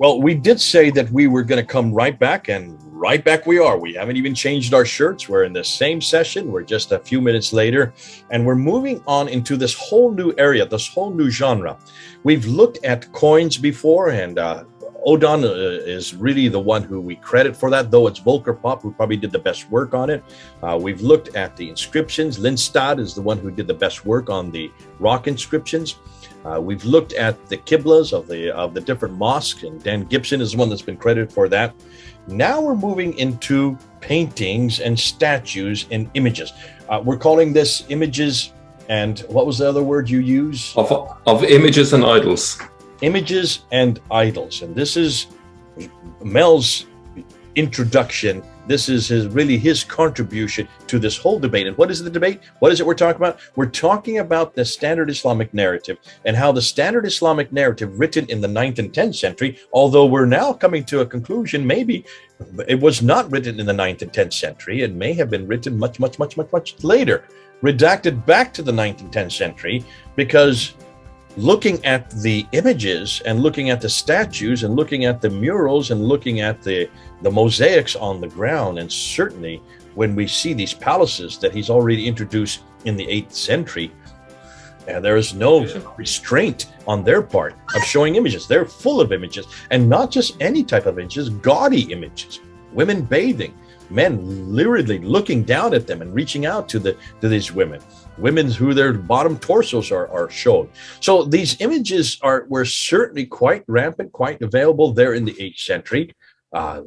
Well, we did say that we were going to come right back, and right back we are. We haven't even changed our shirts. We're in the same session. We're just a few minutes later, and we're moving on into this whole new area, this whole new genre. We've looked at coins before, and Odon is really the one who we credit for that, though it's Volker Pop who probably did the best work on it. We've looked at the inscriptions. Lindstad is the one who did the best work on the rock inscriptions. We've looked at the Qiblas of the different mosques, and Dan Gibson is the one that's been credited for that. Now we're moving into paintings and statues and images. We're calling this images, and what was the other word you use? Of images and idols. Images and idols. And this is Mel's introduction. This is really his contribution to this whole debate. And what is the debate? What is it we're talking about? We're talking about the standard Islamic narrative and how the standard Islamic narrative written in the 9th and 10th century, although we're now coming to a conclusion, maybe it was not written in the 9th and 10th century. It may have been written much later, redacted back to the 9th and 10th century, because looking at the images and looking at the statues and looking at the murals and looking at the mosaics on the ground, and certainly when we see these palaces that he's already introduced in the 8th century, and there is no restraint on their part of showing images. They're full of images, and not just any type of images, gaudy images, women bathing, men literally looking down at them and reaching out to these women who their bottom torsos are shown. So these images were certainly quite rampant, quite available there in the 8th century.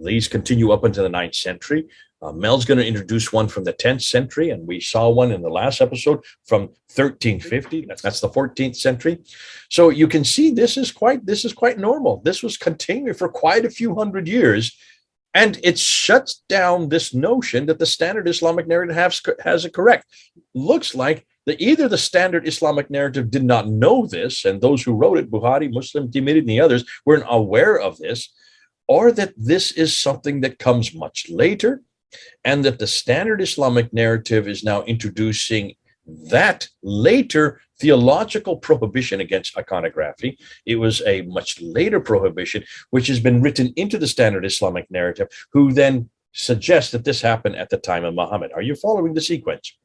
These continue up into the 9th century. Mel's going to introduce one from the 10th century, and we saw one in the last episode from 1350. That's the 14th century. So you can see this is quite normal. This was continuing for quite a few hundred years. And it shuts down this notion that the standard Islamic narrative has it correct. Looks like that either the standard Islamic narrative did not know this, and those who wrote it, Bukhari, Muslim, Tirmidhi, and the others, weren't aware of this, or that this is something that comes much later, and that the standard Islamic narrative is now introducing that later theological prohibition against iconography. It was a much later prohibition, which has been written into the standard Islamic narrative, who then suggests that this happened at the time of Muhammad. Are you following the sequence?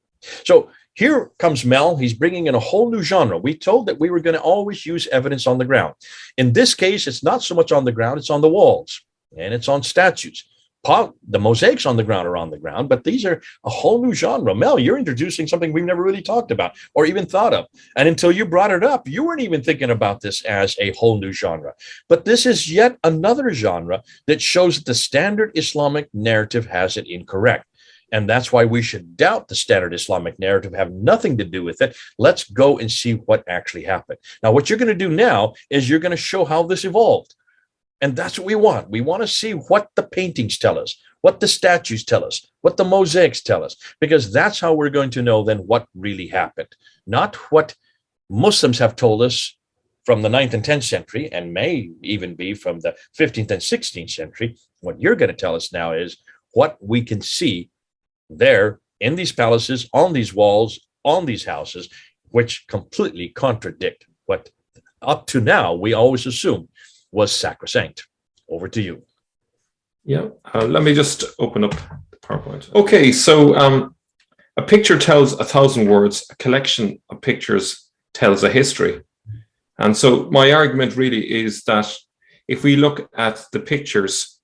So here comes Mel. He's bringing in a whole new genre. We told that we were going to always use evidence on the ground. In this case, it's not so much on the ground, it's on the walls, and it's on statues. The mosaics on the ground are on the ground, but these are a whole new genre. Mel, you're introducing something we've never really talked about or even thought of. And until you brought it up, you weren't even thinking about this as a whole new genre. But this is yet another genre that shows that the standard Islamic narrative has it incorrect. And that's why we should doubt the standard Islamic narrative, have nothing to do with it. Let's go and see what actually happened. Now, what you're going to do now is you're going to show how this evolved. And that's what we want. We want to see what the paintings tell us, what the statues tell us, what the mosaics tell us, because that's how we're going to know then what really happened, not what Muslims have told us from the 9th and 10th century, and may even be from the 15th and 16th century. What you're going to tell us now is what we can see there in these palaces, on these walls, on these houses, which completely contradict what up to now we always assume was sacrosanct. Over to you. Yeah, let me just open up the PowerPoint. Okay, so a picture tells 1,000 words. A collection of pictures tells a history. And so my argument really is that if we look at the pictures,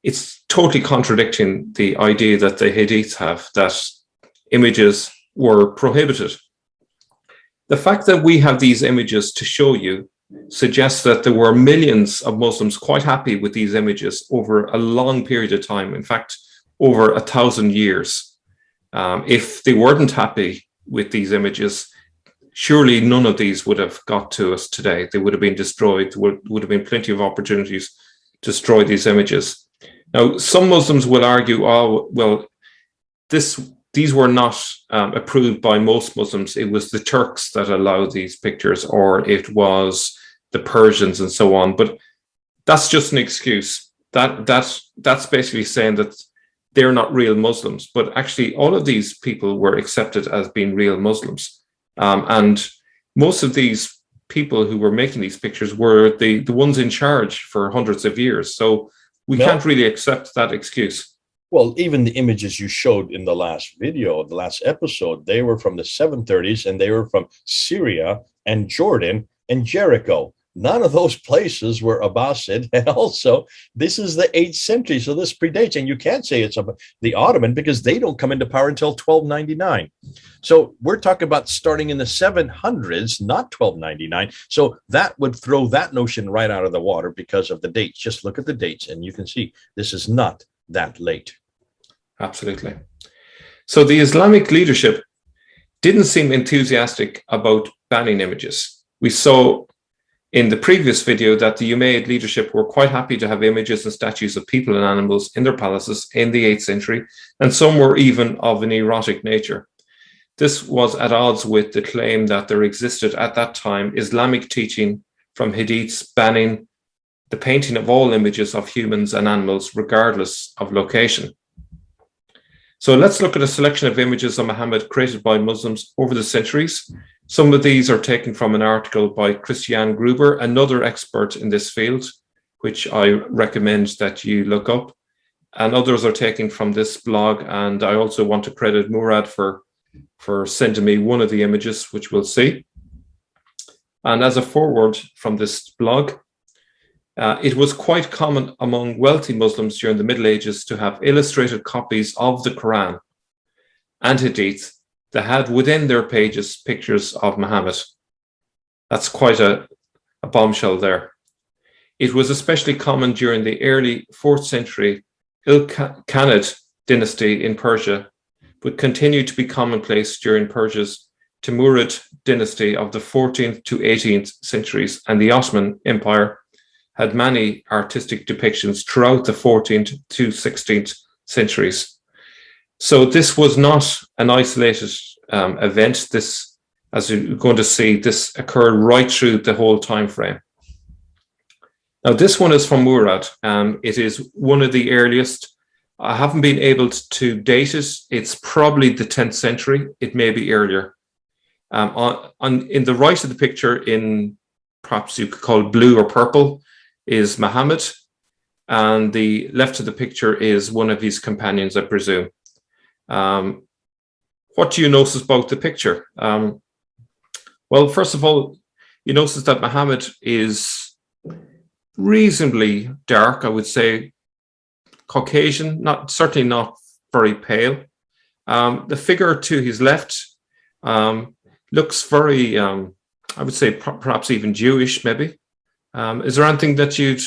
it's totally contradicting the idea that the Hadiths have, that images were prohibited. The fact that we have these images to show you suggests that there were millions of Muslims quite happy with these images over a long period of time, in fact, over 1,000 years. If they weren't happy with these images, surely none of these would have got to us today. They would have been destroyed. There would have been plenty of opportunities to destroy these images. Now, some Muslims will argue, oh, well, these were not approved by most Muslims. It was the Turks that allowed these pictures, or it was the Persians and so on. But that's just an excuse. That's basically saying that they're not real Muslims. But actually, all of these people were accepted as being real Muslims. And most of these people who were making these pictures were the ones in charge for hundreds of years. So we can't really accept that excuse. Well, even the images you showed in the last video, the last episode, they were from the 730s, and they were from Syria and Jordan and Jericho. None of those places were Abbasid. And also, this is the 8th century. So this predates, and you can't say it's the Ottoman because they don't come into power until 1299. So we're talking about starting in the 700s, not 1299. So that would throw that notion right out of the water because of the dates. Just look at the dates and you can see this is not that late. Absolutely. So the Islamic leadership didn't seem enthusiastic about banning images. We saw in the previous video that the Umayyad leadership were quite happy to have images and statues of people and animals in their palaces in the 8th century, and some were even of an erotic nature. This was at odds with the claim that there existed at that time Islamic teaching from hadiths banning the painting of all images of humans and animals, regardless of location. So let's look at a selection of images of Muhammad created by Muslims over the centuries. Some of these are taken from an article by Christian Gruber, another expert in this field, which I recommend that you look up. And others are taken from this blog. And I also want to credit Murad for sending me one of the images, which we'll see. And as a forward from this blog, it was quite common among wealthy Muslims during the Middle Ages to have illustrated copies of the Quran and Hadith that had within their pages pictures of Muhammad. That's quite a bombshell there. It was especially common during the early 4th century Ilkhanid dynasty in Persia, but continued to be commonplace during Persia's Timurid dynasty of the 14th to 18th centuries, and the Ottoman Empire had many artistic depictions throughout the 14th to 16th centuries. So this was not an isolated event. This, as you're going to see, this occurred right through the whole time frame. Now, this one is from Murad. It is one of the earliest. I haven't been able to date it. It's probably the 10th century. It may be earlier. In the right of the picture, in perhaps you could call it blue or purple, is Muhammad, and the left of the picture is one of his companions, I presume. What do you notice about the picture? Well, first of all, you notice that Muhammad is reasonably dark, I would say Caucasian, certainly not very pale. The figure to his left looks very, I would say perhaps even Jewish, maybe. Is there anything that you'd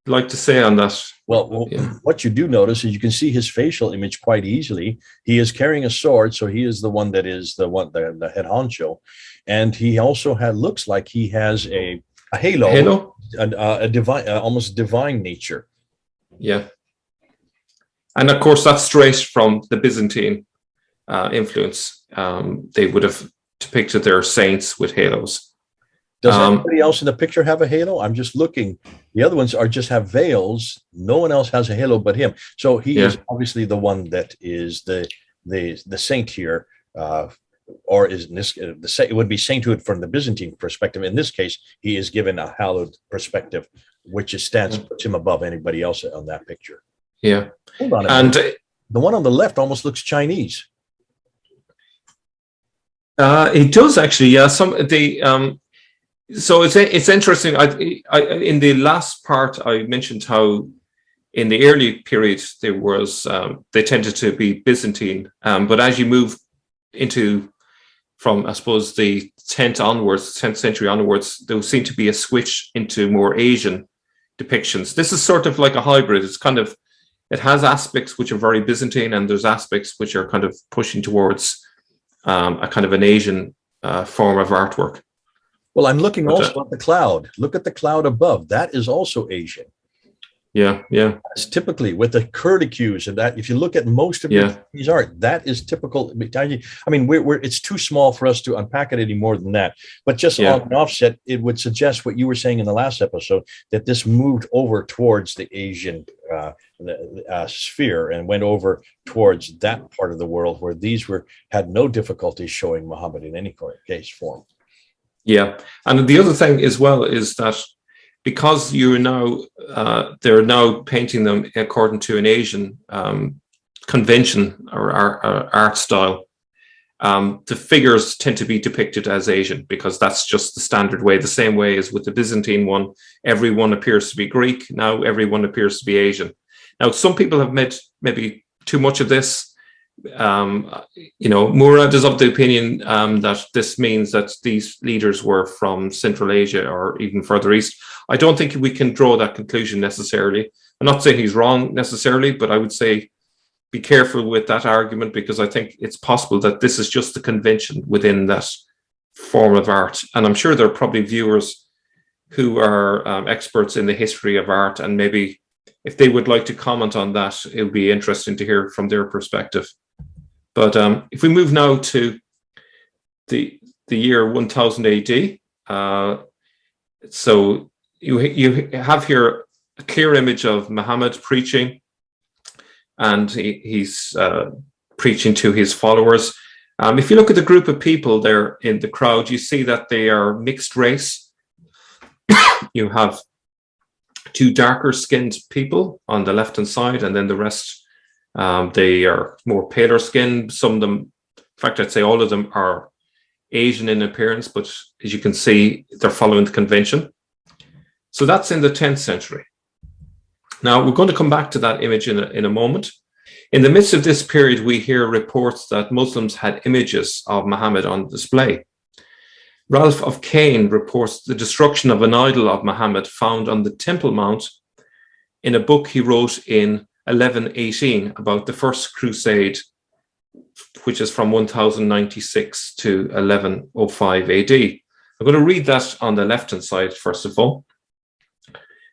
like to say on that? Well, what you do notice is you can see his facial image quite easily. He is carrying a sword, so he is the one that is the head honcho, and he also looks like he has a halo, a divine, almost divine nature. Yeah, and of course that's straight from the Byzantine influence. They would have depicted their saints with halos. Does anybody else in the picture have a halo? I'm just looking. The other ones just have veils. No one else has a halo but him. So he is obviously the one that is the saint here, or is in this it would be sainthood from the Byzantine perspective. In this case, he is given a hallowed perspective, which puts him above anybody else on that picture. Yeah. Hold on a minute. The one on the left almost looks Chinese. It does actually. Yeah. So it's interesting. In the last part, I mentioned how in the early period there was they tended to be Byzantine, but as you move from I suppose the 10th century onwards, there seemed to be a switch into more Asian depictions. This is sort of like a hybrid. It has aspects which are very Byzantine, and there's aspects which are kind of pushing towards a kind of an Asian form of artwork. Well, I'm looking also at the cloud. Look at the cloud above. That is also Asian. Yeah, yeah. It's typically with the curlicues and that. If you look at most of Chinese art, that is typical. I mean, it's too small for us to unpack it any more than that. But just on an offset, it would suggest what you were saying in the last episode, that this moved over towards the Asian sphere and went over towards that part of the world where these had no difficulty showing Muhammad in any case form. Yeah, and the other thing as well is that because you're now they're now painting them according to an Asian convention or art style. The figures tend to be depicted as Asian because that's just the standard way. The same way as with the Byzantine one, everyone appears to be Greek. Now everyone appears to be Asian. Now some people have made maybe too much of this. Murad is of the opinion that this means that these leaders were from Central Asia or even further east. I don't think we can draw that conclusion necessarily. I'm not saying he's wrong necessarily, but I would say be careful with that argument because I think it's possible that this is just the convention within that form of art. And I'm sure there are probably viewers who are experts in the history of art, and maybe if they would like to comment on that, it would be interesting to hear from their perspective. But if we move now to the year 1000 AD, so you have here a clear image of Muhammad preaching, and he's preaching to his followers. If you look at the group of people there in the crowd, you see that they are mixed race. You have two darker skinned people on the left hand side, and then the rest, they are more paler skinned. Some of them, in fact, I'd say all of them are Asian in appearance, but as you can see, they're following the convention. So that's in the 10th century. Now, we're going to come back to that image in a moment. In the midst of this period, we hear reports that Muslims had images of Muhammad on display. Ralph of Caen reports the destruction of an idol of Muhammad found on the Temple Mount in a book he wrote in 1118 about the First Crusade, which is from 1096 to 1105 AD. I'm going to read that on the left-hand side, first of all.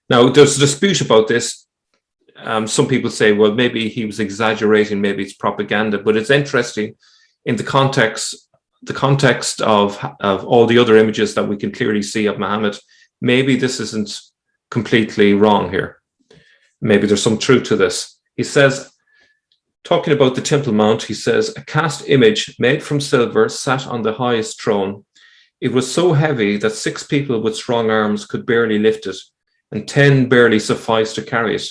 Now, there's a dispute about this. Some people say, well, maybe he was exaggerating, maybe it's propaganda, but it's interesting in the context of all the other images that we can clearly see of Muhammad. Maybe this isn't completely wrong here. Maybe there's some truth to this. He says, talking about the Temple Mount, he says, a cast image made from silver sat on the highest throne. It was so heavy that 6 people with strong arms could barely lift it, and 10 barely sufficed to carry it.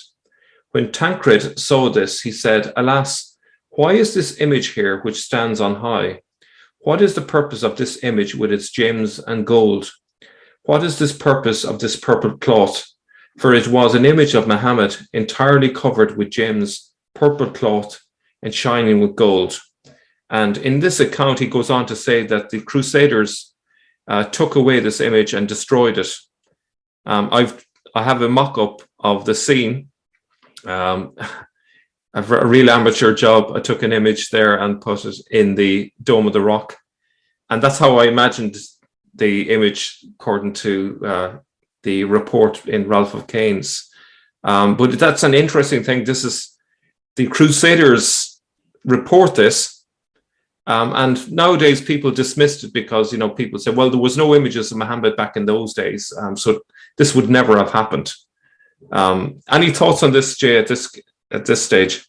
When Tancred saw this, he said, alas, why is this image here which stands on high? What is the purpose of this image with its gems and gold? What is this purpose of this purple cloth? For it was an image of Muhammad entirely covered with gems, purple cloth, and shining with gold. And in this account, he goes on to say that the Crusaders took away this image and destroyed it. I have a mock-up of the scene. A real amateur job. I took an image there and put it in the Dome of the Rock. And that's how I imagined the image according to the report in Ralph of Caen's. But that's an interesting thing. This is the Crusaders report this. And nowadays people dismissed it because, people say, well, there was no images of Muhammad back in those days. So this would never have happened. Any thoughts on this, Jay, at this stage?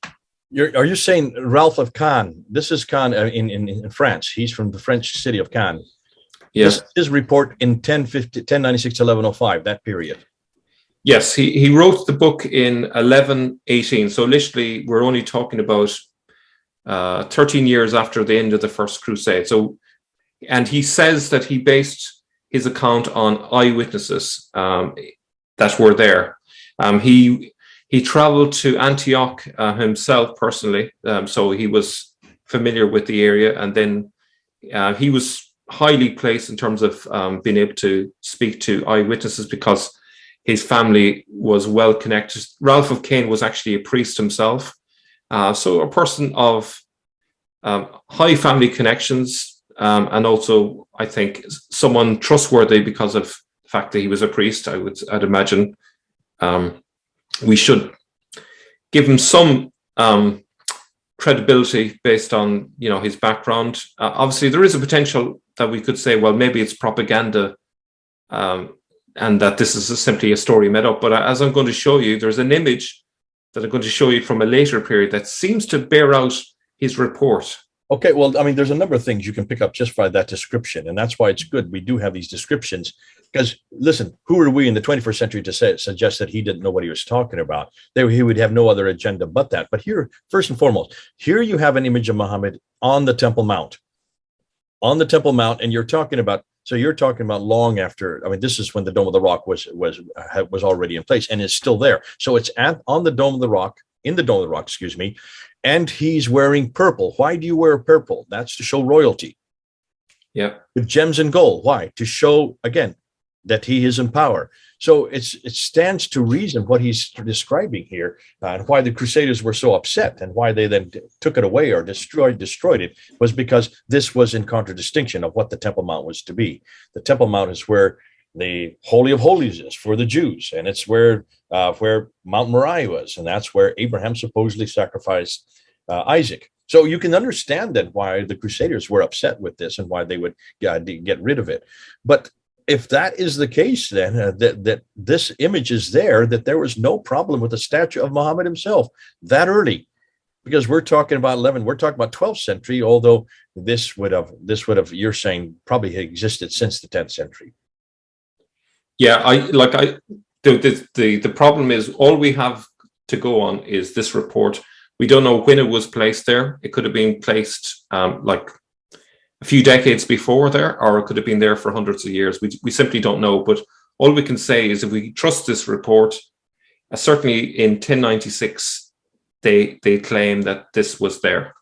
Are you saying Ralph of Caen? This is Caen in France. He's from the French city of Caen. Yes. His report in 1096 to 1105, that period. Yes, he wrote the book in 1118. So literally, we're only talking about 13 years after the end of the First Crusade. So, and he says that he based his account on eyewitnesses that were there. He traveled to Antioch himself personally, so he was familiar with the area, and then he was highly placed in terms of being able to speak to eyewitnesses because his family was well connected. Ralph of Caen was actually a priest himself, so a person of high family connections, and also I think someone trustworthy because of the fact that he was a priest. I'd imagine we should give him some credibility based on his background. Obviously, there is a potential that we could say, well, maybe it's propaganda, and that this is simply a story made up. But as I'm going to show you, there's an image that I'm going to show you from a later period that seems to bear out his report. Okay, well, I mean, there's a number of things you can pick up just by that description, and that's why it's good we do have these descriptions. Because listen, who are we in the 21st century to suggest that he didn't know what he was talking about? He would have no other agenda but that. But here, first and foremost, here you have an image of Muhammad on the Temple Mount, and you're talking about. So you're talking about long after. I mean, this is when the Dome of the Rock was already in place and is still there. So it's on the Dome of the Rock, in the Dome of the Rock, excuse me, and he's wearing purple. Why do you wear purple? That's to show royalty. Yeah. With gems and gold. Why? To show, again, that he is in power. So it stands to reason what he's describing here, and why the Crusaders were so upset and why they then took it away or destroyed it was because this was in contradistinction of what the Temple Mount was to be. The Temple Mount is where the Holy of Holies is for the Jews, and it's where Mount Moriah was, and that's where Abraham supposedly sacrificed Isaac. So you can understand then why the Crusaders were upset with this and why they would get rid of it. But if that is the case, then that this image is there, that there was no problem with the statue of Muhammad himself that early, because we're talking about 12th century, although this would have, you're saying, probably existed since the 10th century. Yeah, the problem is all we have to go on is this report. We don't know when it was placed there. It could have been placed like a few decades before there, or it could have been there for hundreds of years. We simply don't know. But all we can say is if we trust this report, certainly in 1096, they claim that this was there.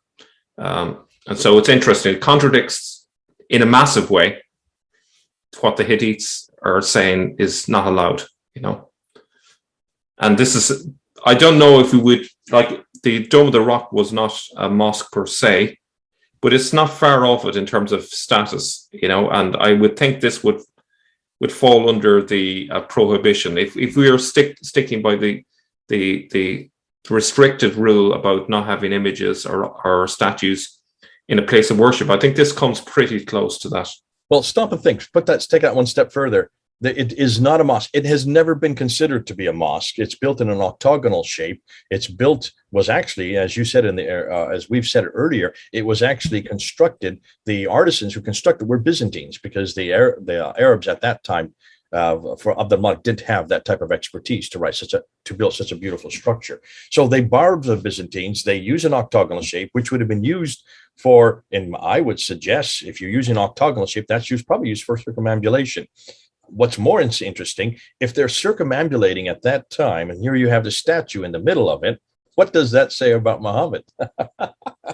And so it's interesting. It contradicts in a massive way what the Hittites are saying is not allowed, you know. And this is, I don't know if we would, like, the Dome of the Rock was not a mosque per se, but it's not far off it in terms of status, you know, and I would think this would fall under the prohibition. If we are sticking by the restricted rule about not having images or statues in a place of worship, I think this comes pretty close to that. Well, stop and think. Take that one step further. It is not a mosque. It has never been considered to be a mosque. It's built in an octagonal shape. Was actually, as you said as we've said earlier, it was actually constructed. The artisans who constructed were Byzantines, because the Arabs at that time of the month didn't have that type of expertise to build such a beautiful structure. So they borrowed the Byzantines. They use an octagonal shape, which would have been used for, and I would suggest, if you're using octagonal shape, that's probably used for circumambulation. What's more interesting, if they're circumambulating at that time, and here you have the statue in the middle of it, what does that say about Muhammad?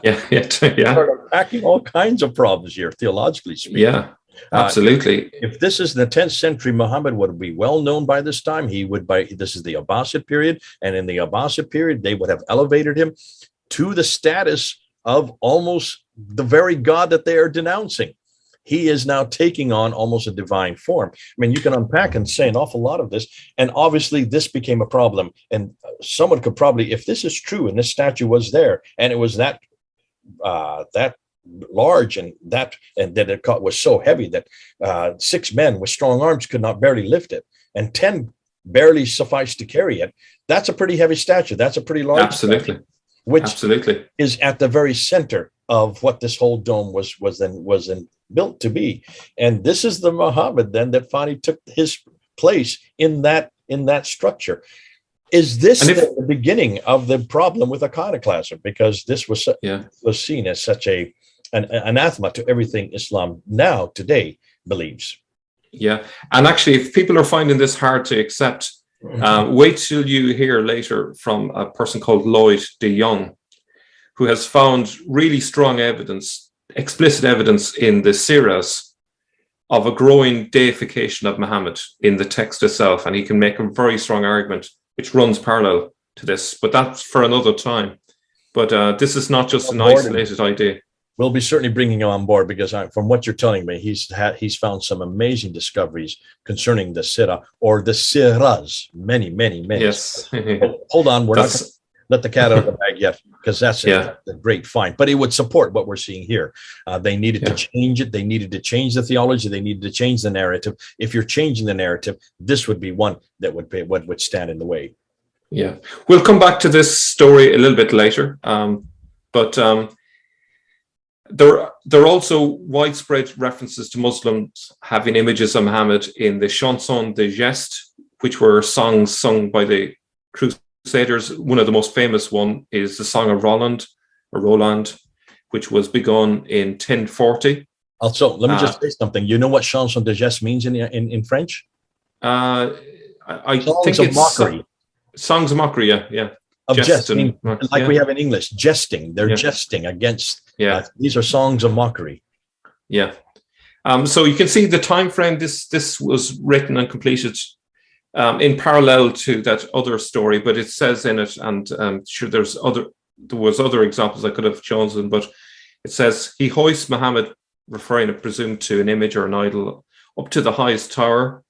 Yeah. Start unpacking all kinds of problems here, theologically speaking. Yeah, absolutely. If this is the 10th century, Muhammad would be well known by this time. This is the Abbasid period, and in the Abbasid period, they would have elevated him to the status of almost the very God that they are denouncing. He is now taking on almost a divine form. I mean, you can unpack and say an awful lot of this, and obviously this became a problem. And someone could probably, if this is true, and this statue was there, and it was that large, and that it was so heavy that 6 men with strong arms could not barely lift it, and 10 barely sufficed to carry it. That's a pretty heavy statue. That's a pretty large Absolutely. statue, which is at the very center of what this whole dome was then built to be. And this is the Muhammad then that finally took his place in that structure. Is this the beginning of the problem with iconoclasm? Because this was seen as such an anathema to everything Islam today believes. Yeah. And actually, if people are finding this hard to accept, wait till you hear later from a person called Lloyd de Jong, who has found really strong explicit evidence in the Siras of a growing deification of Muhammad in the text itself. And he can make a very strong argument which runs parallel to this, but that's for another time. But this is not just an isolated idea. We'll be certainly bringing him on board, because from what you're telling me, he's found some amazing discoveries concerning the Sirah, or the Siras. Many. Yes. Hold on, we're not going to let the cat out of the bag yet, because that's a great find. But it would support what we're seeing here. They needed to change it. They needed to change the theology. They needed to change the narrative. If you're changing the narrative, this would be one that would stand in the way. Yeah, we'll come back to this story a little bit later. But There are also widespread references to Muslims having images of Muhammad in the chansons de geste, which were songs sung by the Crusaders. One of the most famous one is the Song of Roland, which was begun in 1040. Also, let me just say something. You know what chanson de geste means in French? I Songs think of it's mockery. Songs of mockery, yeah. Of jesting, like we have in English, jesting. They're jesting against. These are songs of mockery. Yeah. So you can see the time frame. This was written and completed in parallel to that other story, but it says in it, and sure, there was other examples I could have chosen, but it says he hoists Muhammad, referring to presumed to an image or an idol, up to the highest tower.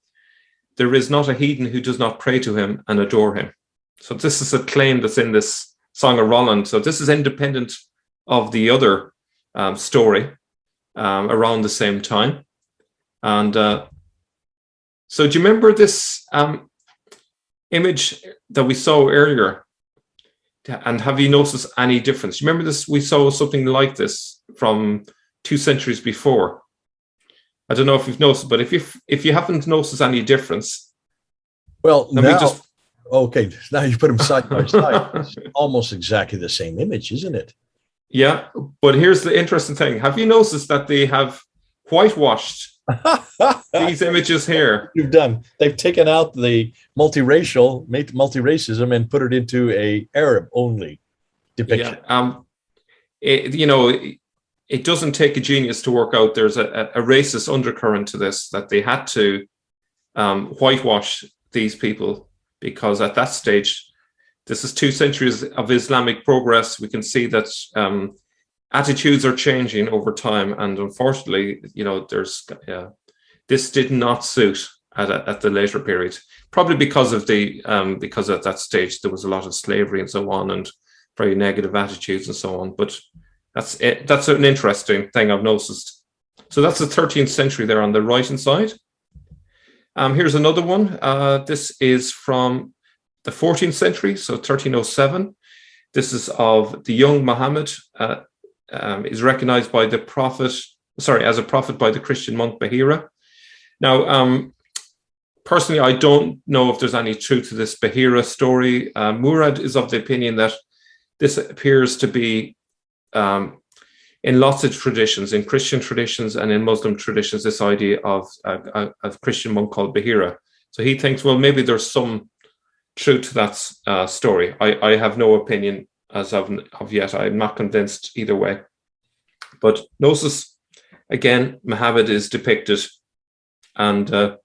There is not a heathen who does not pray to him and adore him. So this is a claim that's in this Song of Roland. So this is independent of the other story around the same time. And so do you remember this image that we saw earlier? And have you noticed any difference? Do you remember this? We saw something like this from 2 centuries before. I don't know if you've noticed, but if you haven't noticed any difference, well, okay, now you put them side by side. It's almost exactly the same image, isn't it? Yeah, but here's the interesting thing. Have you noticed that they have whitewashed these images here? You've done. They've taken out the multiracism and put it into a Arab only depiction. Yeah, it doesn't take a genius to work out there's a racist undercurrent to this, that they had to whitewash these people, because at that stage, this is 2 centuries of Islamic progress. We can see that attitudes are changing over time, and unfortunately, this did not suit at the later period. Probably because at that stage there was a lot of slavery and so on, and very negative attitudes and so on. But that's it. That's an interesting thing I've noticed. So that's the 13th century there on the right-hand side. Here's another one. This is from the 14th century, so 1307. This is of the young Muhammad, is recognized by the prophet, as a prophet by the Christian monk Bahira. Now, personally, I don't know if there's any truth to this Bahira story. Murad is of the opinion that this appears to be in lots of traditions, in Christian traditions and in Muslim traditions, this idea of a Christian monk called Bahira. So he thinks, well, maybe there's some truth to that story. I have no opinion as of yet. I'm not convinced either way. But notice, again, Muhammad is depicted, and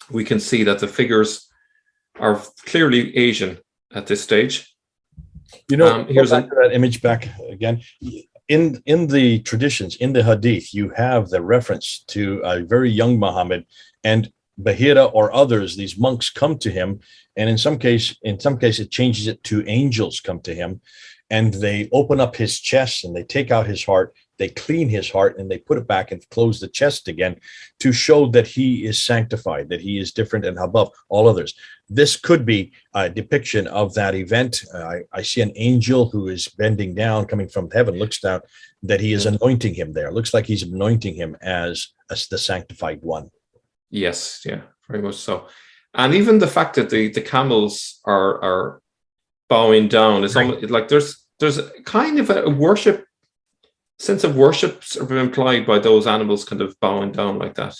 we can see that the figures are clearly Asian at this stage. Here's that image back again. In the traditions, in the Hadith, you have the reference to a very young Muhammad, and Bahira or others, these monks come to him, and in some case it changes it to angels come to him, and they open up his chest and they take out his heart, they clean his heart, and they put it back and close the chest again to show that he is sanctified, that he is different and above all others. This could be a depiction of that event. I see an angel who is bending down, coming from heaven, looks down, that he is anointing him there. Looks like he's anointing him as the sanctified one. Yes, yeah, very much so. And even the fact that the camels are bowing down, it's almost like there's kind of a sense of worship sort of implied by those animals kind of bowing down like that.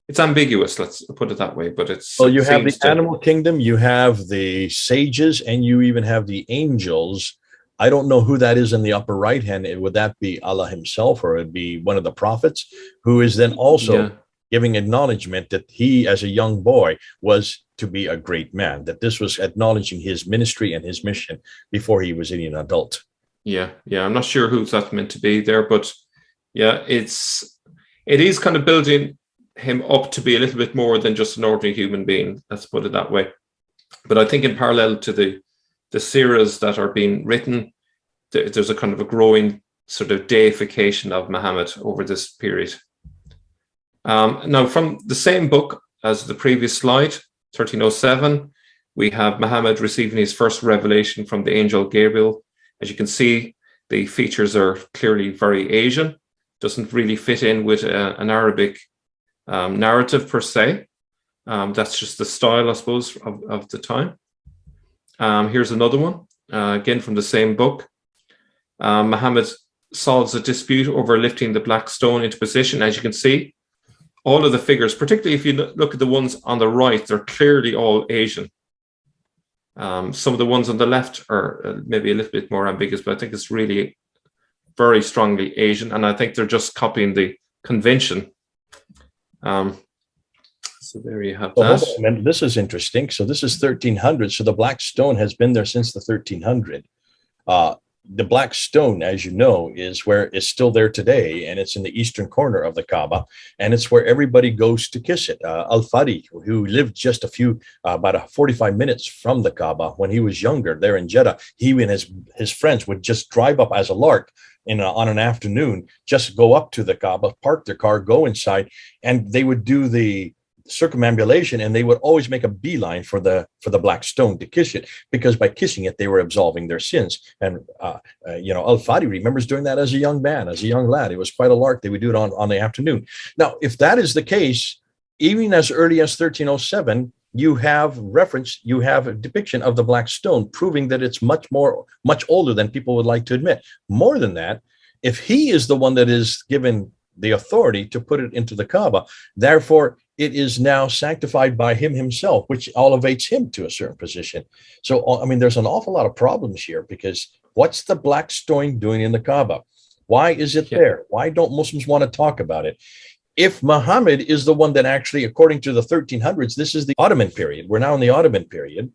It's ambiguous, let's put it that way, but it's... Well, you have the animal kingdom, you have the sages, and you even have the angels. I don't know who that is in the upper right hand. Would that be Allah himself, or it'd be one of the prophets, who is then also giving acknowledgement that he, as a young boy, was to be a great man, that this was acknowledging his ministry and his mission before he was any an adult. Yeah. I'm not sure who's that meant to be there, but yeah, it is kind of building him up to be a little bit more than just an ordinary human being. Let's put it that way. But I think in parallel to the seerahs that are being written, there's a kind of a growing sort of deification of Muhammad over this period. Now, from the same book as the previous slide, 1307, we have Muhammad receiving his first revelation from the angel Gabriel. As you can see, The features are clearly very Asian, doesn't really fit in with an Arabic narrative per se. That's just the style, I suppose, of the time. Here's another one, again from the same book. Muhammad solves a dispute over lifting the black stone into position. As you can see, all of the figures, particularly if you look at the ones on the right, they're clearly all Asian. Some of the ones on the left are maybe a little bit more ambiguous, but I think it's really very strongly Asian, and I think they're just copying the convention. So there you have that. And this is interesting. So this is 1300. So the black stone has been there since the 1300. The black stone, as you know, is still there today, and it's in the eastern corner of the Kaaba, and it's where everybody goes to kiss it. Al-Fadi, who lived just about 45 minutes from the Kaaba when he was younger there in Jeddah, he and his friends would just drive up as a lark on an afternoon, just go up to the Kaaba, park their car, go inside, and they would do the circumambulation, and they would always make a beeline for the black stone to kiss it, because by kissing it they were absolving their sins. And Al-Fadi remembers doing that as a young man, as a young lad. It was quite a lark. They would do it on the afternoon. Now, if that is the case, even as early as 1307, you have a depiction of the black stone, proving that it's much older than people would like to admit. More than that, if he is the one that is given the authority to put it into the Kaaba, therefore it is now sanctified by him himself, which elevates him to a certain position. So, I mean, there's an awful lot of problems here, because what's the black stone doing in the Kaaba? Why is it there? Why don't Muslims want to talk about it? If Muhammad is the one that actually, according to the 1300s, this is the Ottoman period. We're now in the Ottoman period.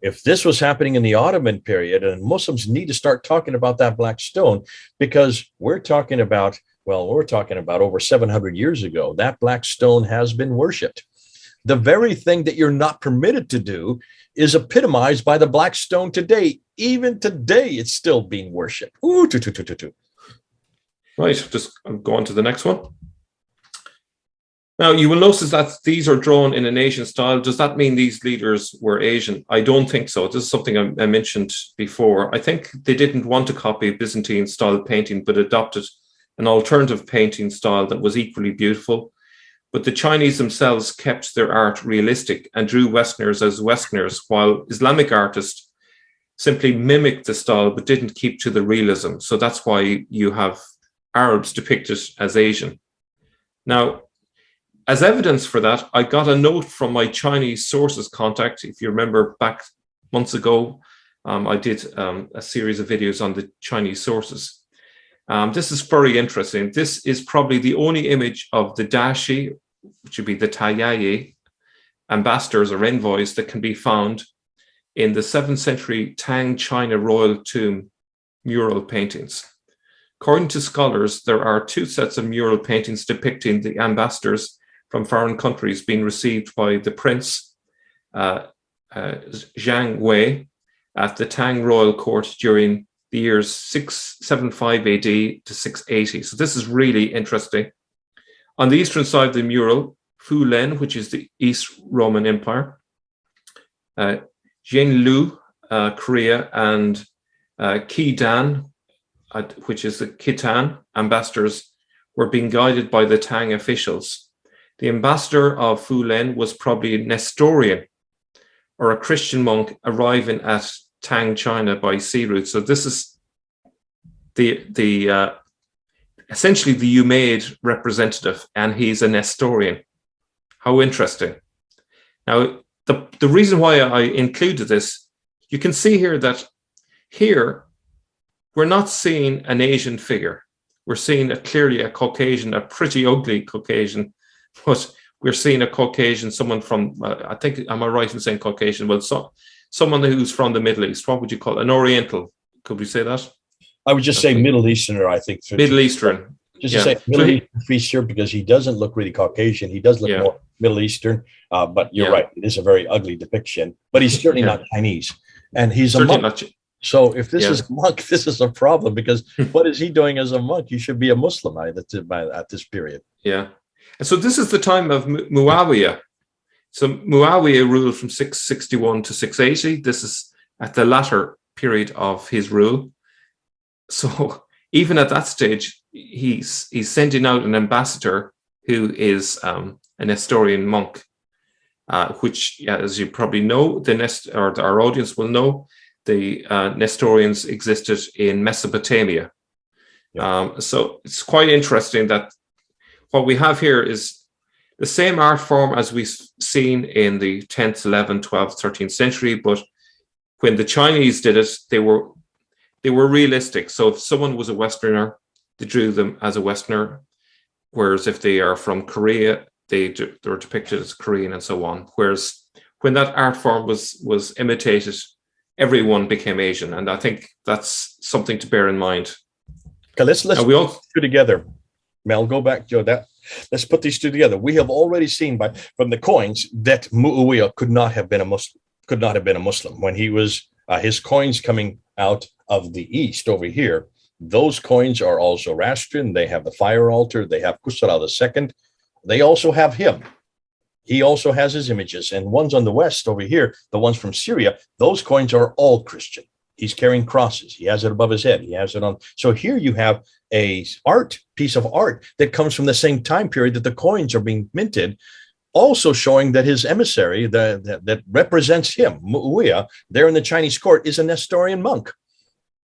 If this was happening in the Ottoman period, and Muslims need to start talking about that black stone, because we're talking about over 700 years ago, that black stone has been worshipped. The very thing that you're not permitted to do is epitomized by the black stone today. Even today, it's still being worshipped. Ooh, Right, just go on to the next one. Now, you will notice that these are drawn in an Asian style. Does that mean these leaders were Asian? I don't think so. This is something I mentioned before. I think they didn't want to copy Byzantine style painting, but adopted an alternative painting style that was equally beautiful. But the Chinese themselves kept their art realistic and drew Westerners as Westerners, while Islamic artists simply mimicked the style but didn't keep to the realism. So that's why you have Arabs depicted as Asian. Now, as evidence for that, I got a note from my Chinese sources contact. If you remember back months ago, I did a series of videos on the Chinese sources. This is very interesting. This is probably the only image of the dashi, which would be the Taiyi ambassadors or envoys, that can be found in the 7th century Tang China royal tomb mural paintings. According to scholars, there are 2 sets of mural paintings depicting the ambassadors from foreign countries being received by the prince Zhang Wei at the Tang royal court during the years 675 AD to 680. So this is really interesting. On the eastern side of the mural, Fulen, which is the East Roman Empire, Jianlu, Korea, and Qidan, which is the Khitan ambassadors, were being guided by the Tang officials. The ambassador of Fulen was probably a Nestorian or a Christian monk arriving at Tang China by sea route. So this is the essentially the Umayyad representative, and he's a Nestorian. How interesting. Now, the reason why I included this, you can see here that here we're not seeing an Asian figure. We're seeing clearly a Caucasian, a pretty ugly Caucasian, but we're seeing a Caucasian, someone from, I think, am I right in saying Caucasian? Well, someone who's from the Middle East. What would you call it? An Oriental? Could we say that? I would just say Middle Easterner, I think. Middle Eastern. Just to say Middle Eastern feature, because he doesn't look really Caucasian. He does look more Middle Eastern, but you're right. It is a very ugly depiction, but he's certainly not Chinese. And he's a monk. So if this is a monk, this is a problem, because what is he doing as a monk? He should be a Muslim at this period. Yeah. And so this is the time of Muawiyah. So Muawiyah ruled from 661 to 680. This is at the latter period of his rule. So even at that stage, he's sending out an ambassador who is a Nestorian monk, which, as you probably know, our audience will know, the Nestorians existed in Mesopotamia. Yeah. So it's quite interesting that what we have here is the same art form as we've seen in the 10th, 11th, 12th, 13th century, but when the Chinese did it, they were realistic. So if someone was a Westerner, they drew them as a Westerner, whereas if they are from Korea, they're depicted as Korean and so on. Whereas when that art form was imitated, everyone became Asian, and I think that's something to bear in mind. Okay, let's put these two together. Mel, go back, Joe. Let's put these two together. We have already seen from the coins that Muawiyah could not have been a Muslim when he was his coins coming out of the east over here. Those coins are all Zoroastrian. They have the fire altar. They have Khusra II. They also have him. He also has his images. And ones on the west over here, the ones from Syria, those coins are all Christian. He's carrying crosses. He has it above his head. He has it on. So here you have a piece of art that comes from the same time period that the coins are being minted, also showing that his emissary that represents him, Muawiyah, there in the Chinese court, is a Nestorian monk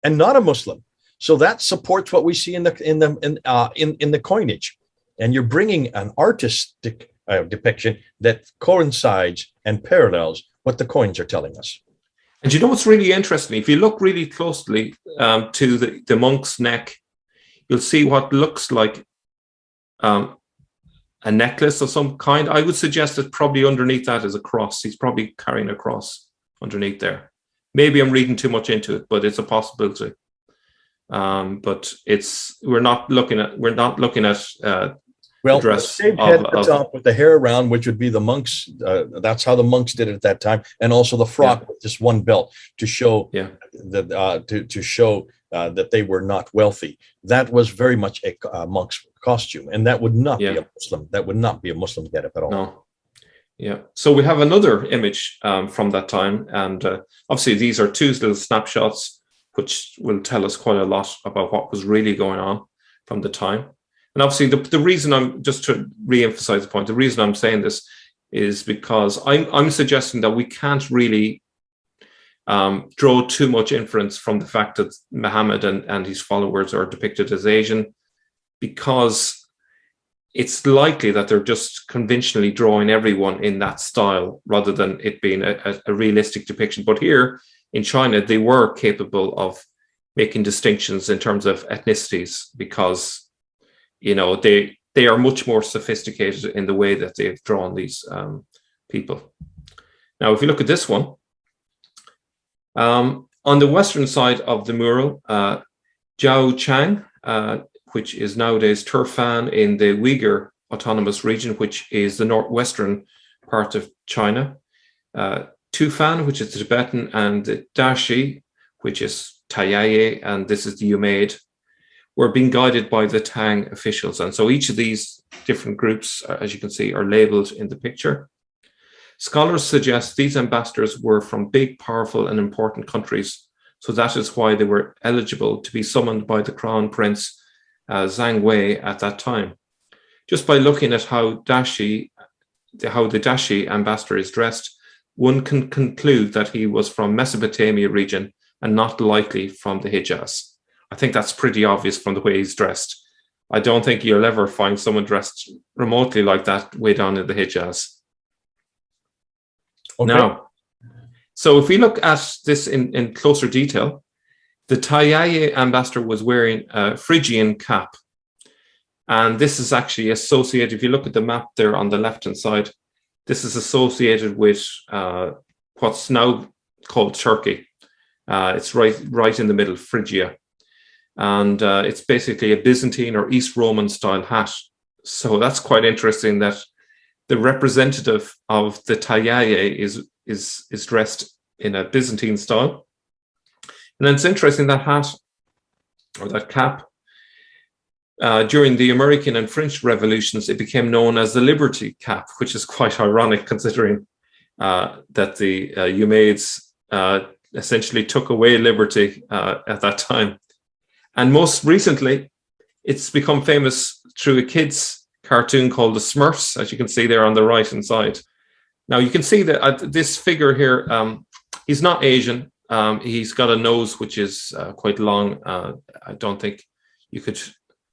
and not a Muslim. So that supports what we see in the coinage. And you're bringing an artistic depiction that coincides and parallels what the coins are telling us. And you know what's really interesting? If you look really closely to the monk's neck, you'll see what looks like a necklace of some kind. I would suggest that probably underneath that is a cross. He's probably carrying a cross underneath there. Maybe I'm reading too much into it, but it's a possibility. But we're not looking at the shaved head at the top with the hair around, which would be the monks. That's how the monks did it at that time, and also the frock with just one belt to show that they were not wealthy. That was very much a monk's costume, and that would not be a Muslim. That would not be a Muslim getup at all. No. Yeah. So we have another image from that time, and obviously these are two little snapshots, which will tell us quite a lot about what was really going on from the time. And obviously the reason I'm, just to re-emphasize the point, the reason I'm saying this is because I'm suggesting that we can't really draw too much inference from the fact that Muhammad and his followers are depicted as Asian, because it's likely that they're just conventionally drawing everyone in that style rather than it being a realistic depiction. But here in China, they were capable of making distinctions in terms of ethnicities, because they are much more sophisticated in the way that they've drawn these people. Now, if you look at this one, on the western side of the mural, Zhao Chang, which is nowadays Turfan in the Uyghur Autonomous Region, which is the northwestern part of China, Tufan, which is the Tibetan, and the Dashi, which is Taiyaye, and this is the Umayyad, were being guided by the Tang officials. And so each of these different groups, as you can see, are labeled in the picture. Scholars suggest these ambassadors were from big, powerful, and important countries. So that is why they were eligible to be summoned by the Crown Prince Zhang Wei at that time. Just by looking at how the Dashi ambassador is dressed, one can conclude that he was from Mesopotamia region and not likely from the Hijaz. I think that's pretty obvious from the way he's dressed. I don't think you'll ever find someone dressed remotely like that way down in the Hijaz. Okay. Now, so if we look at this in closer detail, the Taiyaye ambassador was wearing a Phrygian cap. And this is actually associated, if you look at the map there on the left-hand side, this is associated with what's now called Turkey. It's right in the middle, Phrygia. And it's basically a Byzantine or East Roman style hat. So that's quite interesting that the representative of the Taiyaye is dressed in a Byzantine style. And then it's interesting that hat, or that cap, during the American and French revolutions, it became known as the Liberty Cap, which is quite ironic considering that the Umayyads essentially took away liberty at that time. And most recently, it's become famous through a kid's cartoon called the Smurfs, as you can see there on the right hand side. Now you can see that this figure here, he's not Asian. He's got a nose which is quite long. I don't think you could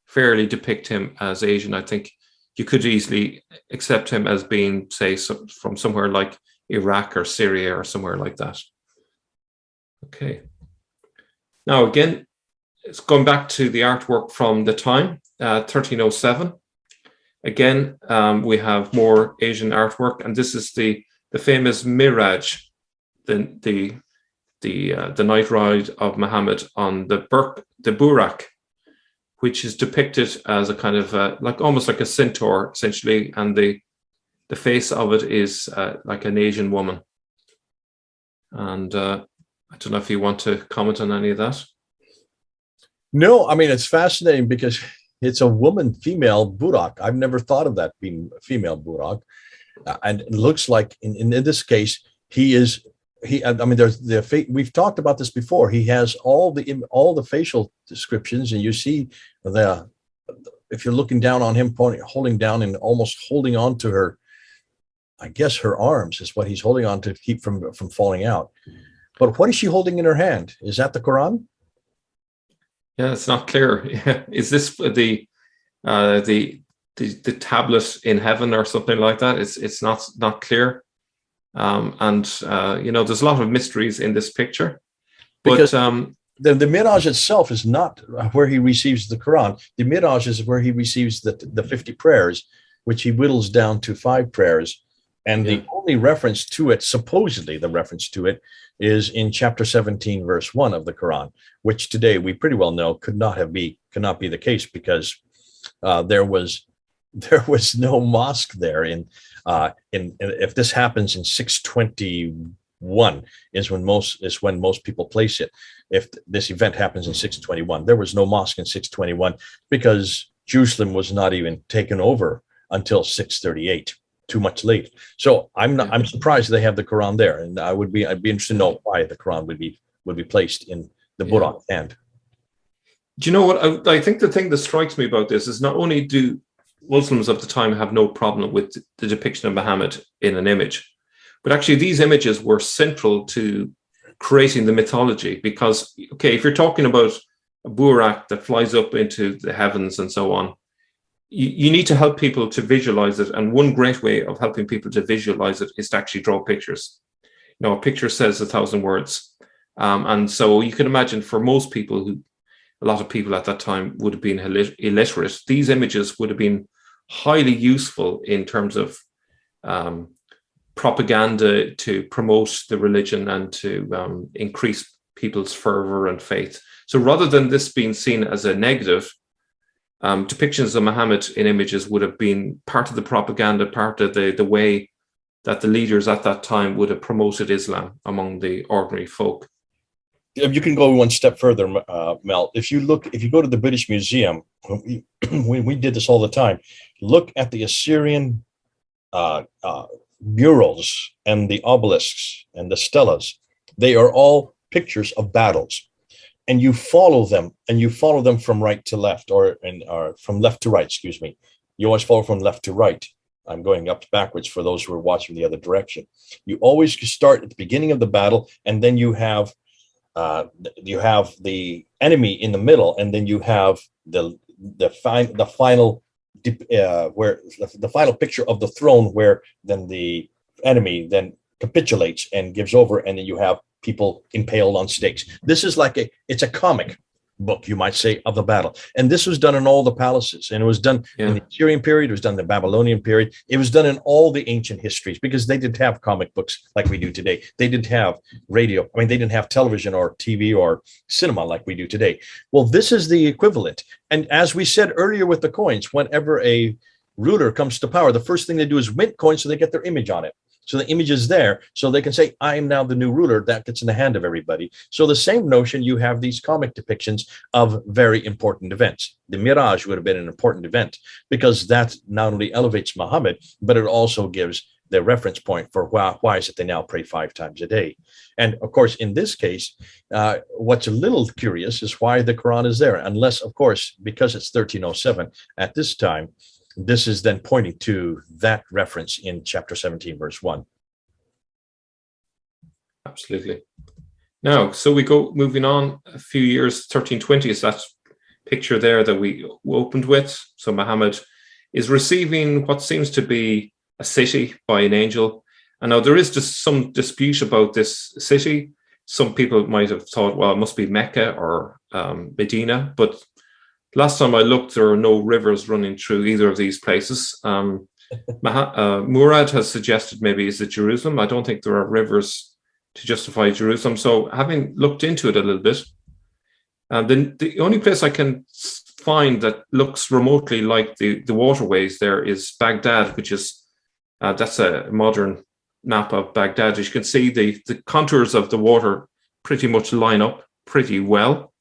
fairly depict him as Asian. I think you could easily accept him as being, say, from somewhere like Iraq or Syria or somewhere like that. Okay. Now again, it's going back to the artwork from the time, 1307. Again, we have more Asian artwork, and this is the famous Miraj, the night ride of Muhammad on the Burak, which is depicted as a kind of like almost like a centaur, essentially, and the face of it is like an Asian woman. And I don't know if you want to comment on any of that. No, I mean, it's fascinating because it's a woman, female Burak. I've never thought of that being a female Burak. And it looks like in this case, I mean, we've talked about this before. He has all the facial descriptions, and you see if you're looking down on him, holding down and almost holding on to her, I guess her arms is what he's holding on to keep from falling out. But what is she holding in her hand? Is that the Quran? Yeah, it's not clear. Is this the tablet in heaven or something like that? It's not clear. There's a lot of mysteries in this picture. Because the Miraj itself is not where he receives the Quran. The Miraj is where he receives the 50 prayers, which he whittles down to 5 prayers. And the only reference to it, supposedly the reference to it, is in chapter 17, verse 1 of the Quran, which today we pretty well know could not be the case, because there was no mosque there. If this happens in 621 is when most people place it. If this event happens in 621, there was no mosque in 621 because Jerusalem was not even taken over until 638. Too much late. So I'm surprised they have the Quran there, and I'd be interested to know why the Quran would be placed in the Burak hand. Do you know what I think? The thing that strikes me about this is not only do Muslims of the time have no problem with the depiction of Muhammad in an image, but actually these images were central to creating the mythology. Because if you're talking about a Burak that flies up into the heavens and so on, you need to help people to visualize it. And one great way of helping people to visualize it is to actually draw pictures. A picture says 1,000 words. And so you can imagine for most people, a lot of people at that time would have been illiterate, these images would have been highly useful in terms of propaganda to promote the religion and to increase people's fervor and faith. So rather than this being seen as a negative, depictions of Muhammad in images would have been part of the propaganda, part of the way that the leaders at that time would have promoted Islam among the ordinary folk. You can go one step further, Mel. If you go to the British Museum, we did this all the time. Look at the Assyrian murals and the obelisks and the stelas. They are all pictures of battles. And you follow them from right to left, or from left to right, excuse me. You always follow from left to right. I'm going up backwards for those who are watching the other direction. You always start at the beginning of the battle, and then you have the enemy in the middle, and then you have the final picture of the throne, where then the enemy then capitulates and gives over, and then you have people impaled on stakes. This is it's a comic book, you might say, of the battle. And this was done in all the palaces, and it was done in the Assyrian period, it was done in the Babylonian period, it was done in all the ancient histories, because they didn't have comic books like we do today. They didn't have radio. I mean, they didn't have television or TV or cinema like we do today. Well, this is the equivalent. And as we said earlier with the coins, whenever a ruler comes to power, the first thing they do is mint coins so they get their image on it. So the image is there, so they can say, I am now the new ruler. That gets in the hand of everybody. So the same notion, you have these comic depictions of very important events. The Miraj would have been an important event, because that not only elevates Muhammad, but it also gives the reference point for why is it they now pray 5 times a day. And of course, in this case, what's a little curious is why the Quran is there, unless, of course, because it's 1307 at this time, this is then pointing to that reference in chapter 17, verse 1. Absolutely. Now, so we go moving on a few years, 1320 is that picture there that we opened with. So Muhammad is receiving what seems to be a city by an angel. And now there is just some dispute about this city. Some people might have thought, well, it must be Mecca or Medina. But last time I looked, there are no rivers running through either of these places. Murad has suggested maybe is it Jerusalem. I don't think there are rivers to justify Jerusalem. So having looked into it a little bit, the only place I can find that looks remotely like the waterways there is Baghdad, which is, that's a modern map of Baghdad. As you can see, the contours of the water pretty much line up pretty well.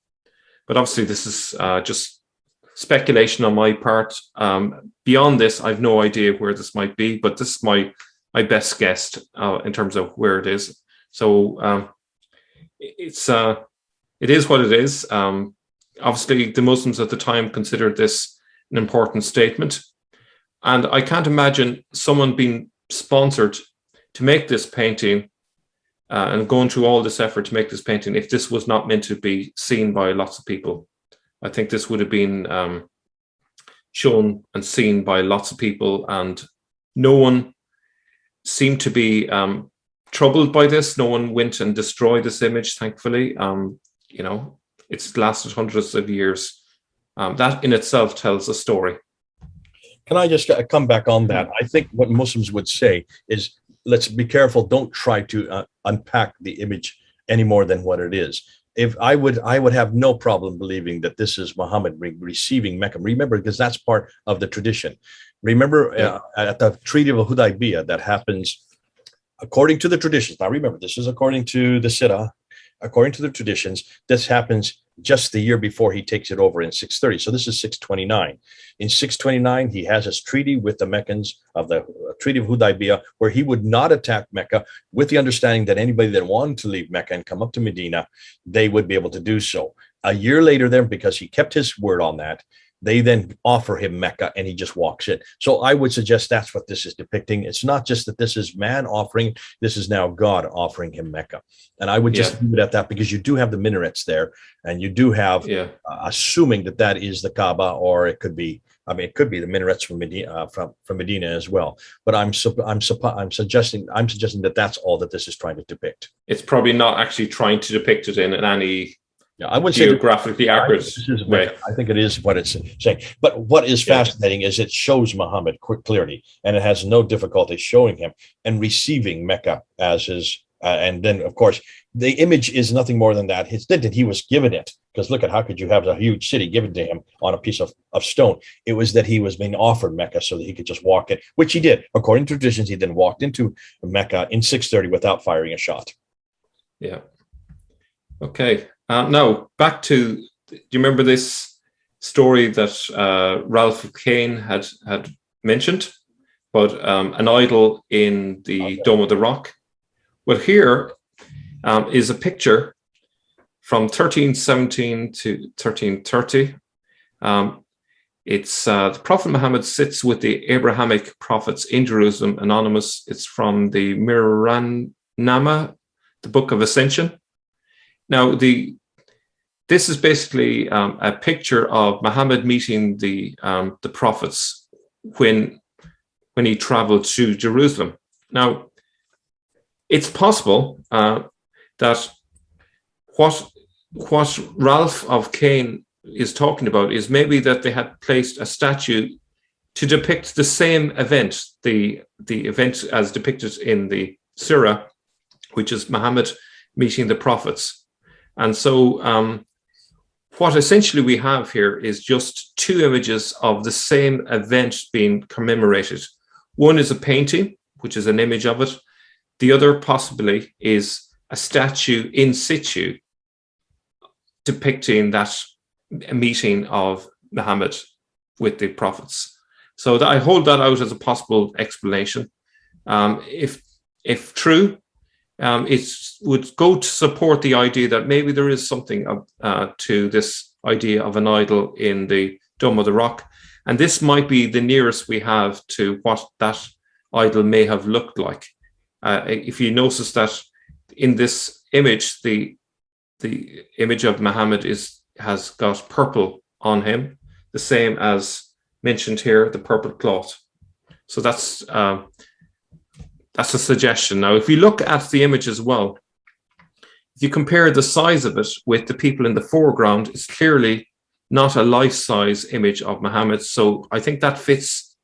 But obviously this is just speculation on my part. Beyond this, I've no idea where this might be, but this is my best guess in terms of where it is. So it is what it is. Obviously, the Muslims at the time considered this an important statement. And I can't imagine someone being sponsored to make this painting and going through all this effort to make this painting if this was not meant to be seen by lots of people. I think this would have been shown and seen by lots of people, and no one seemed to be troubled by this. No one went and destroyed this image, thankfully. It's lasted hundreds of years. That in itself tells a story. Can I just come back on that? I think what Muslims would say is, let's be careful. Don't try to unpack the image any more than what it is. If I would have no problem believing that this is Muhammad receiving Mecca. Remember, because that's part of the tradition. Remember at the Treaty of Hudaybiyah that happens according to the traditions. Now remember, this is according to the Sirah. According to the traditions, this happens just the year before he takes it over in 630. So this is 629. In 629, he has his treaty with the Meccans of the Treaty of Hudaybiyah, where he would not attack Mecca, with the understanding that anybody that wanted to leave Mecca and come up to Medina, they would be able to do so. A year later then, because he kept his word on that, they then offer him Mecca and he just walks in. So I would suggest that's what this is depicting. It's not just that this is man offering, this is now God offering him Mecca. And I would just leave it at that, because you do have the minarets there, and you do have, assuming that that is the Kaaba, or it could be, it could be the minarets from Medina, from Medina as well. But I'm suggesting that that's all that this is trying to depict. It's probably not actually trying to depict it in any I would say geographically accurate way. I think it is what it's saying. But what is fascinating is it shows Muhammad clearly, and it has no difficulty showing him and receiving Mecca as his. And then, of course, the image is nothing more than that. It's that he was given it, because look at how could you have a huge city given to him on a piece of stone? It was that he was being offered Mecca so that he could just walk in, which he did. According to traditions, he then walked into Mecca in 630 without firing a shot. Yeah. Okay. Now, back to, do you remember this story that Ralph Kane had mentioned about an idol in the Dome of the Rock? Well, here is a picture from 1317 to 1330. It's the Prophet Muhammad sits with the Abrahamic prophets in Jerusalem, anonymous. It's from the Miranama, the Book of Ascension. Now, this is basically a picture of Muhammad meeting the prophets when he traveled to Jerusalem. Now, it's possible that what Ralph of Cain is talking about is maybe that they had placed a statue to depict the same event, the event as depicted in the Surah, which is Muhammad meeting the prophets. And so what essentially we have here is just two images of the same event being commemorated. One is a painting, which is an image of it. The other possibly is a statue in situ depicting that meeting of Muhammad with the prophets. So I hold that out as a possible explanation. If true, it would go to support the idea that maybe there is something to this idea of an idol in the Dome of the Rock. And this might be the nearest we have to what that idol may have looked like. If you notice that in this image, the image of Muhammad has got purple on him, the same as mentioned here, the purple cloth. So that's a suggestion. Now, if you look at the image as well, if you compare the size of it with the people in the foreground, it's clearly not a life-size image of Muhammad. So I think that fits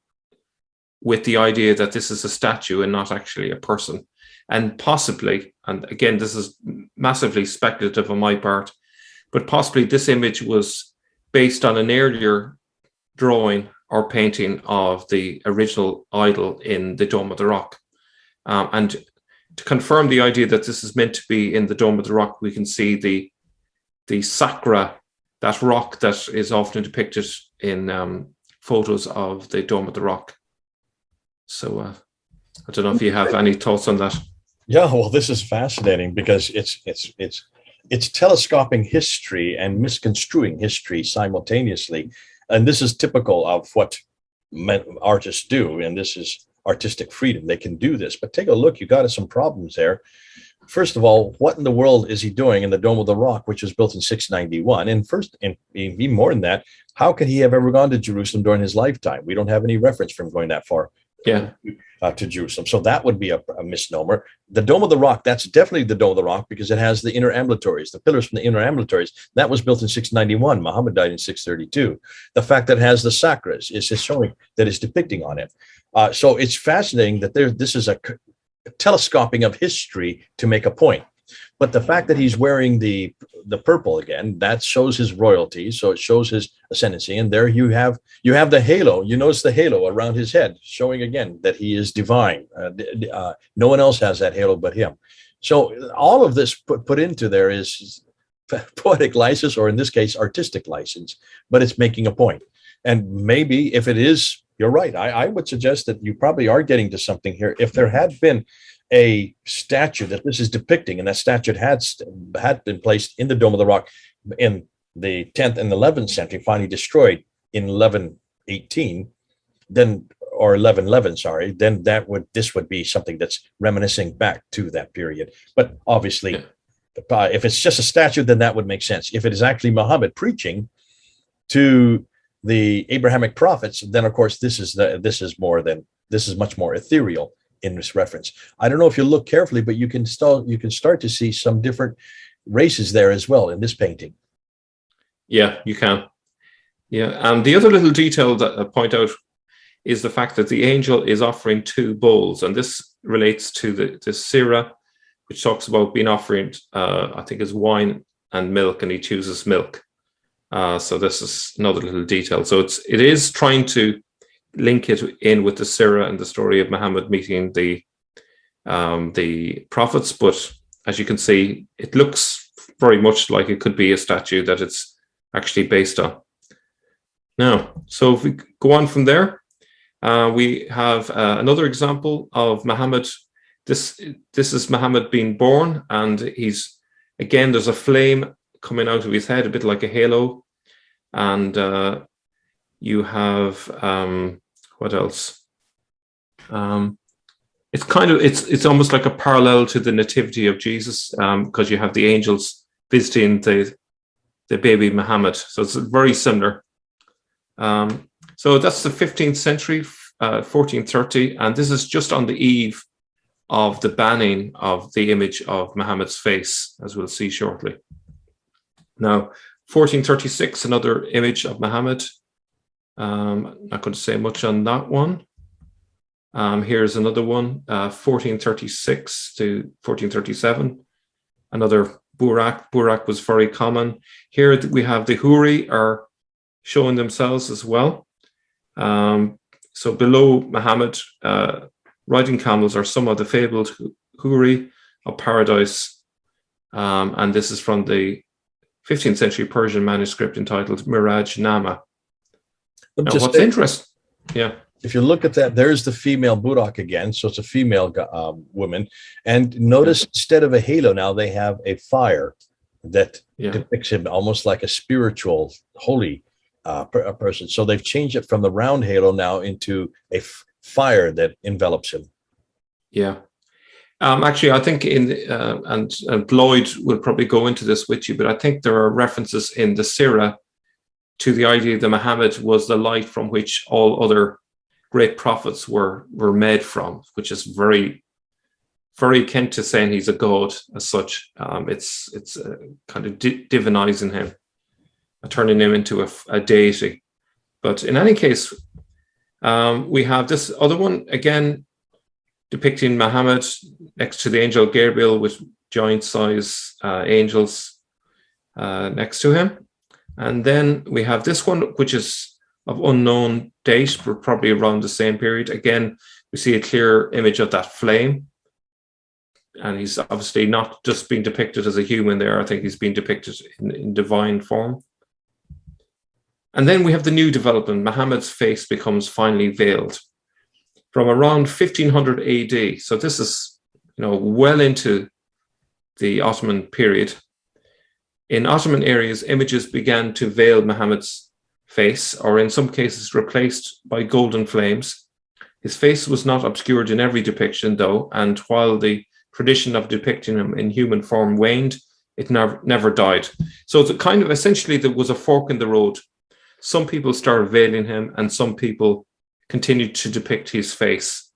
with the idea that this is a statue and not actually a person. And possibly, and again, this is massively speculative on my part, but possibly this image was based on an earlier drawing or painting of the original idol in the Dome of the Rock. And to confirm the idea that this is meant to be in the Dome of the Rock, we can see the Sakra, that rock that is often depicted in photos of the Dome of the Rock. So I don't know if you have any thoughts on that. Yeah, well, this is fascinating because it's telescoping history and misconstruing history simultaneously, and this is typical of what artists do, and this is artistic freedom. They can do this, but take a look. You got some problems there. First of all, what in the world is he doing in the Dome of the Rock, which was built in 691? And first, and even more than that, how could he have ever gone to Jerusalem during his lifetime? We don't have any reference from going that far. Yeah. To Jerusalem. So that would be a misnomer. The Dome of the Rock, that's definitely the Dome of the Rock because it has the inner ambulatories, the pillars from the inner ambulatories. That was built in 691. Muhammad died in 632. The fact that it has the sakras is just showing that it's depicting on it. So it's fascinating that this is a telescoping of history to make a point. But the fact that he's wearing the purple again, that shows his royalty. So it shows his ascendancy. And there you have the halo. You notice the halo around his head, showing again that he is divine. No one else has that halo but him. So all of this put into there is poetic license, or in this case, artistic license. But it's making a point. And maybe if it is, you're right. I would suggest that you probably are getting to something here. If there had been a statue that this is depicting, and that statue had been placed in the Dome of the Rock in the 10th and 11th century, finally destroyed in 1118, then, or 1111, sorry, then this would be something that's reminiscing back to that period. But obviously, if it's just a statue, then that would make sense. If it is actually Muhammad preaching to the Abrahamic prophets, then of course this is much more ethereal in this reference. I don't know if you look carefully, but you can start to see some different races there as well in this painting. Yeah, you can. Yeah, and the other little detail that I point out is the fact that the angel is offering two bowls, and this relates to the Sirah, which talks about being offering, I think, is wine and milk, and he chooses milk. So this is another little detail. So it is trying to link it in with the Sirah and the story of Muhammad meeting the prophets, but as you can see, it looks very much like it could be a statue that it's actually based on. Now, so if we go on from there, we have another example of Muhammad. This is Muhammad being born, and there's a flame coming out of his head, a bit like a halo, and you have what else? It's almost like a parallel to the nativity of Jesus, because you have the angels visiting the baby Muhammad. So it's very similar. So that's the 15th century, 1430, and this is just on the eve of the banning of the image of Muhammad's face, as we'll see shortly. Now, 1436, another image of Muhammad. Not going to say much on that one. Here's another one, 1436 to 1437. Another Burak. Burak was very common. Here we have the Huri are showing themselves as well. So below Muhammad, riding camels are some of the fabled Huri of paradise. And this is from the 15th century Persian manuscript entitled Miraj Nama. Now, what's interesting? Yeah. if you look at that, there's the female Budak again. So it's a female woman. And notice instead of a halo now, they have a fire that depicts him almost like a spiritual, holy person. So they've changed it from the round halo now into a fire that envelops him. Yeah. Actually, I think and Lloyd will probably go into this with you, but I think there are references in the Sirah to the idea that Muhammad was the light from which all other great prophets were made from, which is very, very akin to saying he's a god as such. It's kind of divinizing him, turning him into a deity. But in any case, we have this other one again, depicting Muhammad next to the angel Gabriel with giant-size angels next to him. And then we have this one, which is of unknown date, but probably around the same period. Again, we see a clear image of that flame. And he's obviously not just being depicted as a human there. I think he's being depicted in divine form. And then we have the new development. Muhammad's face becomes finally veiled from around 1500 AD. So this is, well into the Ottoman period. In Ottoman areas, images began to veil Muhammad's face, or in some cases replaced by golden flames. His face was not obscured in every depiction, though, and while the tradition of depicting him in human form waned, it never died. So it's kind of essentially there was a fork in the road. Some people started veiling him, and some people continued to depict his face.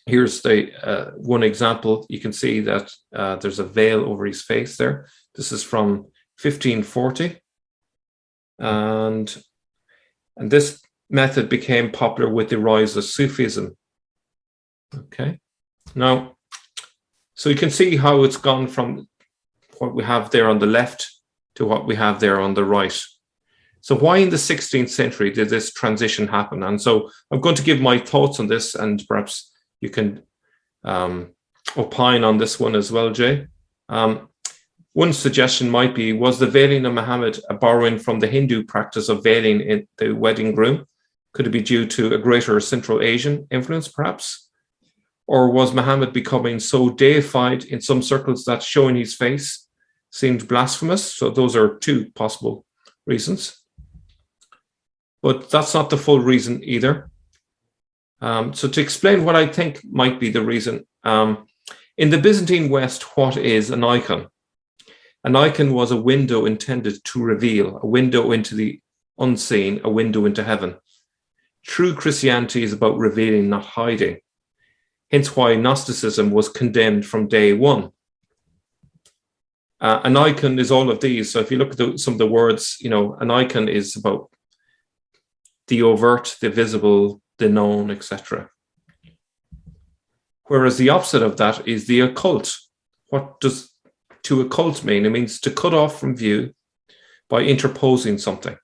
Here's the one example. You can see that there's a veil over his face there. This is from 1540. And this method became popular with the rise of Sufism. Okay. Now, so you can see how it's gone from what we have there on the left to what we have there on the right. So why in the 16th century did this transition happen? And so I'm going to give my thoughts on this, and perhaps you can opine on this one as well, Jay. One suggestion might be, was the veiling of Muhammad a borrowing from the Hindu practice of veiling in the wedding groom? Could it be due to a greater Central Asian influence, perhaps? Or was Muhammad becoming so deified in some circles that showing his face seemed blasphemous? So those are two possible reasons. But that's not the full reason either. So to explain what I think might be the reason, in the Byzantine West, what is an icon? An icon was a window intended to reveal, a window into the unseen, a window into heaven. True Christianity is about revealing, not hiding. Hence why Gnosticism was condemned from day one. An icon is all of these. So if you look at some of the words, an icon is about the overt, the visible, the known, etc. Whereas the opposite of that is the occult. What does to occult mean? It means to cut off from view by interposing something.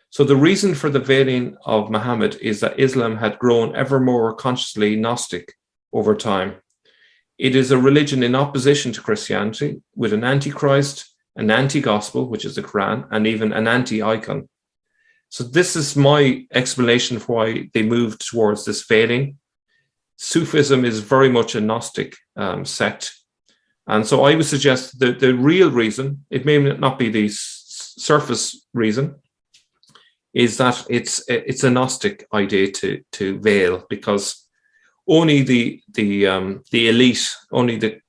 So the reason for the veiling of Muhammad is that Islam had grown ever more consciously Gnostic over time. It is a religion in opposition to Christianity, with an antichrist, an anti-gospel, which is the Quran, and even an anti-icon. So this is my explanation for why they moved towards this veiling. Sufism is very much a Gnostic sect. And so I would suggest that the real reason, it may not be the surface reason, is that it's a Gnostic idea to veil, because only the elite, only the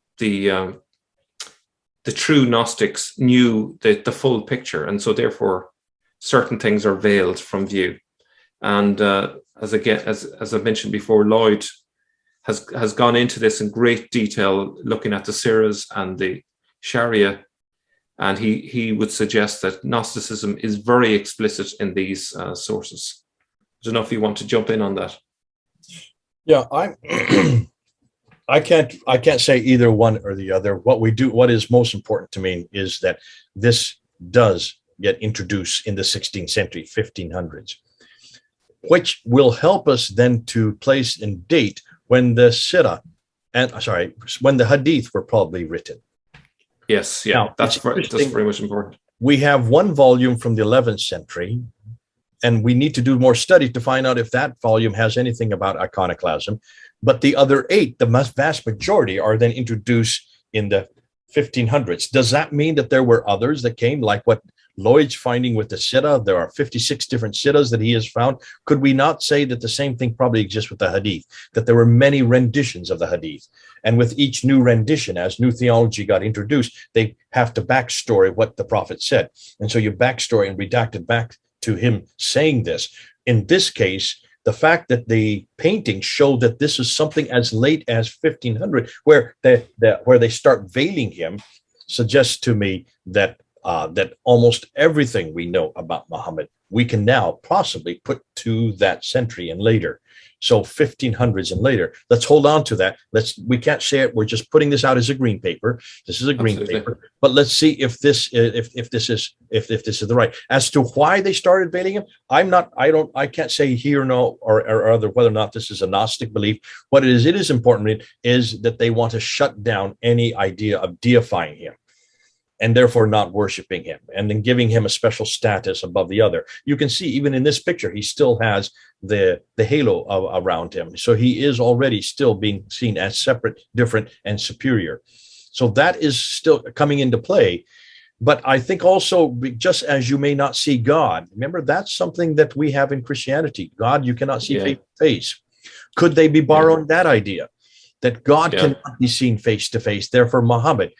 true Gnostics knew the full picture, and so therefore certain things are veiled from view. And as I mentioned before, Lloyd has gone into this in great detail, looking at the Sirahs and the Sharia, and he would suggest that Gnosticism is very explicit in these sources. I don't know if you want to jump in on that. Yeah, I can't say either one or the other. What is most important to me is that this does get introduced in the 16th century, 1500s, which will help us then to place and date when the when the Hadith were probably written. Yes, yeah, now, that's very much important. We have one volume from the 11th century, and we need to do more study to find out if that volume has anything about iconoclasm. But the other 8, the vast majority, are then introduced in the 1500s. Does that mean that there were others that came, like what Lloyd's finding with the Siddha? There are 56 different Siddhas that he has found. Could we not say that the same thing probably exists with the Hadith, that there were many renditions of the Hadith? And with each new rendition, as new theology got introduced, they have to backstory what the Prophet said. And so you backstory and redact it back to him saying this. In this case, the fact that the paintings show that this is something as late as 1500, where they start veiling him, suggests to me that that almost everything we know about Muhammad, we can now possibly put to that century and later. So 1500s and later. Let's hold on to that. We can't say it. We're just putting this out as a green paper. This is a green paper. But let's see if this is the right. As to why they started veiling him, I can't say here no or other whether or not this is a Gnostic belief. What it is important is that they want to shut down any idea of deifying him, and therefore not worshiping him, and then giving him a special status above the other. You can see even in this picture, he still has the halo around him. So he is already still being seen as separate, different, and superior. So that is still coming into play. But I think also, just as you may not see God, remember that's something that we have in Christianity. God, you cannot see face to face. Could they be borrowing that idea? That God cannot be seen face to face, therefore Muhammad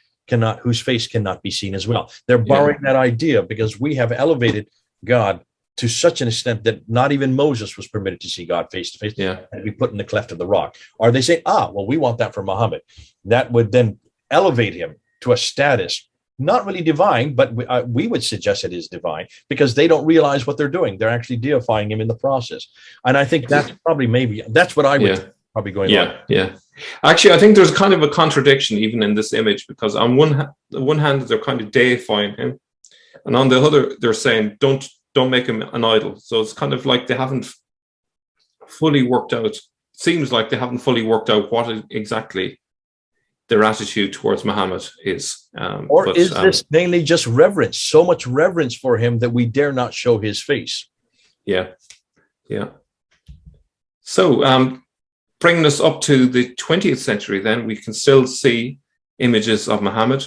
whose face cannot be seen as well. They're borrowing that idea because we have elevated God to such an extent that not even Moses was permitted to see God face to face and be put in the cleft of the rock. Or they say, well, we want that for Muhammad. That would then elevate him to a status, not really divine, but we would suggest it is divine, because they don't realize what they're doing. They're actually deifying him in the process. And I think that's probably that's what I would probably going on. Yeah. Actually, I think there's kind of a contradiction even in this image, because on one hand they're kind of deifying him, and on the other they're saying don't make him an idol. So it's kind of like they haven't fully worked out. Seems like they haven't fully worked out what exactly their attitude towards Muhammad is. Is this mainly just reverence? So much reverence for him that we dare not show his face. Yeah. So bringing us up to the 20th century, then we can still see images of Muhammad.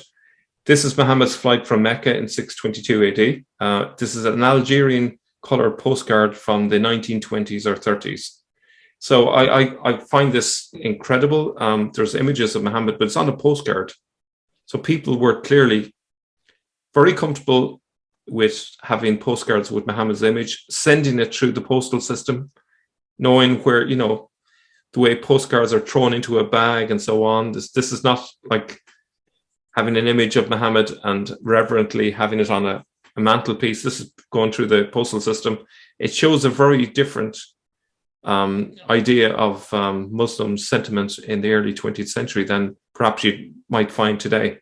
This is Muhammad's flight from Mecca in 622 AD. This is an Algerian color postcard from the 1920s or 30s. So I find this incredible. There's images of Muhammad, but it's on a postcard. So people were clearly very comfortable with having postcards with Muhammad's image, sending it through the postal system, knowing where, the way postcards are thrown into a bag and so on. This is not like having an image of Muhammad and reverently having it on a mantelpiece. This is going through the postal system. It shows a very different idea of Muslim sentiment in the early 20th century than perhaps you might find today.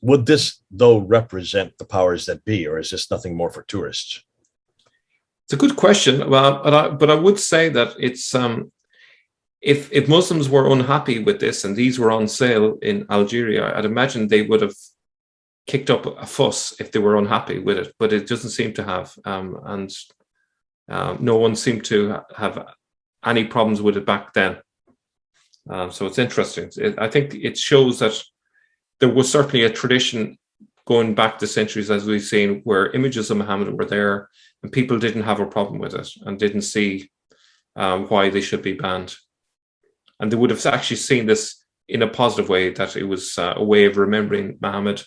Would this, though, represent the powers that be, or is this nothing more for tourists? It's a good question. Well, but I would say that it's if Muslims were unhappy with this and these were on sale in Algeria, I'd imagine they would have kicked up a fuss if they were unhappy with it. But it doesn't seem to have, and no one seemed to have any problems with it back then. So it's interesting. I think it shows that there was certainly a tradition going back to centuries, as we've seen, where images of Muhammad were there and people didn't have a problem with it and didn't see why they should be banned. And they would have actually seen this in a positive way, that it was a way of remembering Muhammad,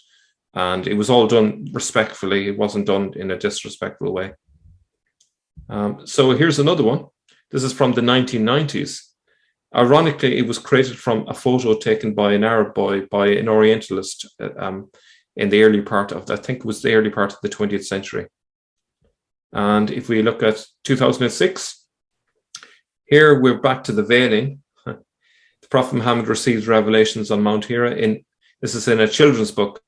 and it was all done respectfully. It wasn't done in a disrespectful way. So here's another one. This is from the 1990s. Ironically, it was created from a photo taken by an Arab boy by an Orientalist in the early part of, I think it was the early part of the 20th century. And if we look at 2006, here we're back to the veiling. The Prophet Muhammad receives revelations on Mount Hira. This is in a children's book.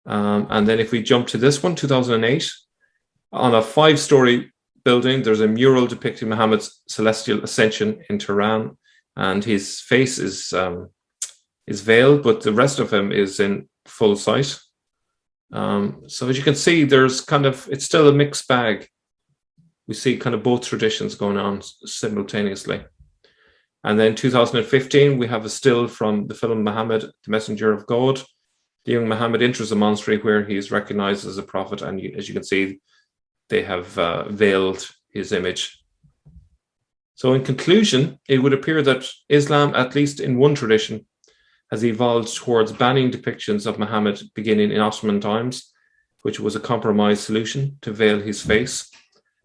And then if we jump to this one, 2008, on a 5-story building, there's a mural depicting Muhammad's celestial ascension in Tehran, and his face is veiled, but the rest of him is in full sight. So as you can see, there's it's still a mixed bag we see kind of both traditions going on simultaneously. And then 2015, we have a still from the film Muhammad, the Messenger of God. The young Muhammad enters a monastery where he is recognized as a prophet. And as you can see, they have veiled his image. So in conclusion, it would appear that Islam, at least in one tradition, has evolved towards banning depictions of Muhammad beginning in Ottoman times, which was a compromise solution to veil his face.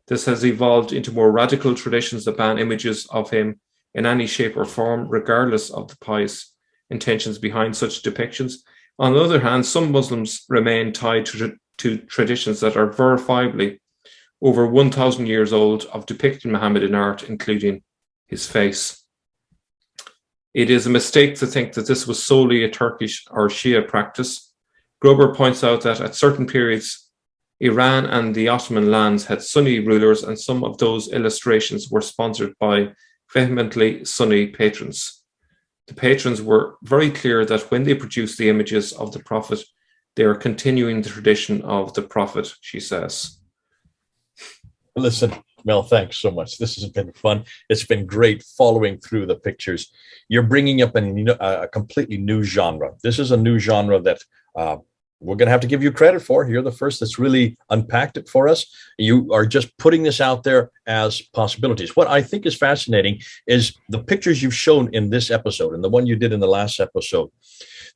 This has evolved into more radical traditions that ban images of him in any shape or form, regardless of the pious intentions behind such depictions. On the other hand, some Muslims remain tied to traditions that are verifiably over 1,000 years old of depicting Muhammad in art, including his face. It is a mistake to think that this was solely a Turkish or Shia practice. Gruber points out that at certain periods, Iran and the Ottoman lands had Sunni rulers, and some of those illustrations were sponsored by vehemently Sunni patrons. The patrons were very clear that when they produced the images of the Prophet, they are continuing the tradition of the Prophet, she says. Listen, Mel, thanks so much. This has been fun. It's been great following through the pictures. You're bringing up a completely new genre. This is a new genre that we're going to have to give you credit for. You're the first that's really unpacked it for us. You are just putting this out there as possibilities. What I think is fascinating is the pictures you've shown in this episode and the one you did in the last episode.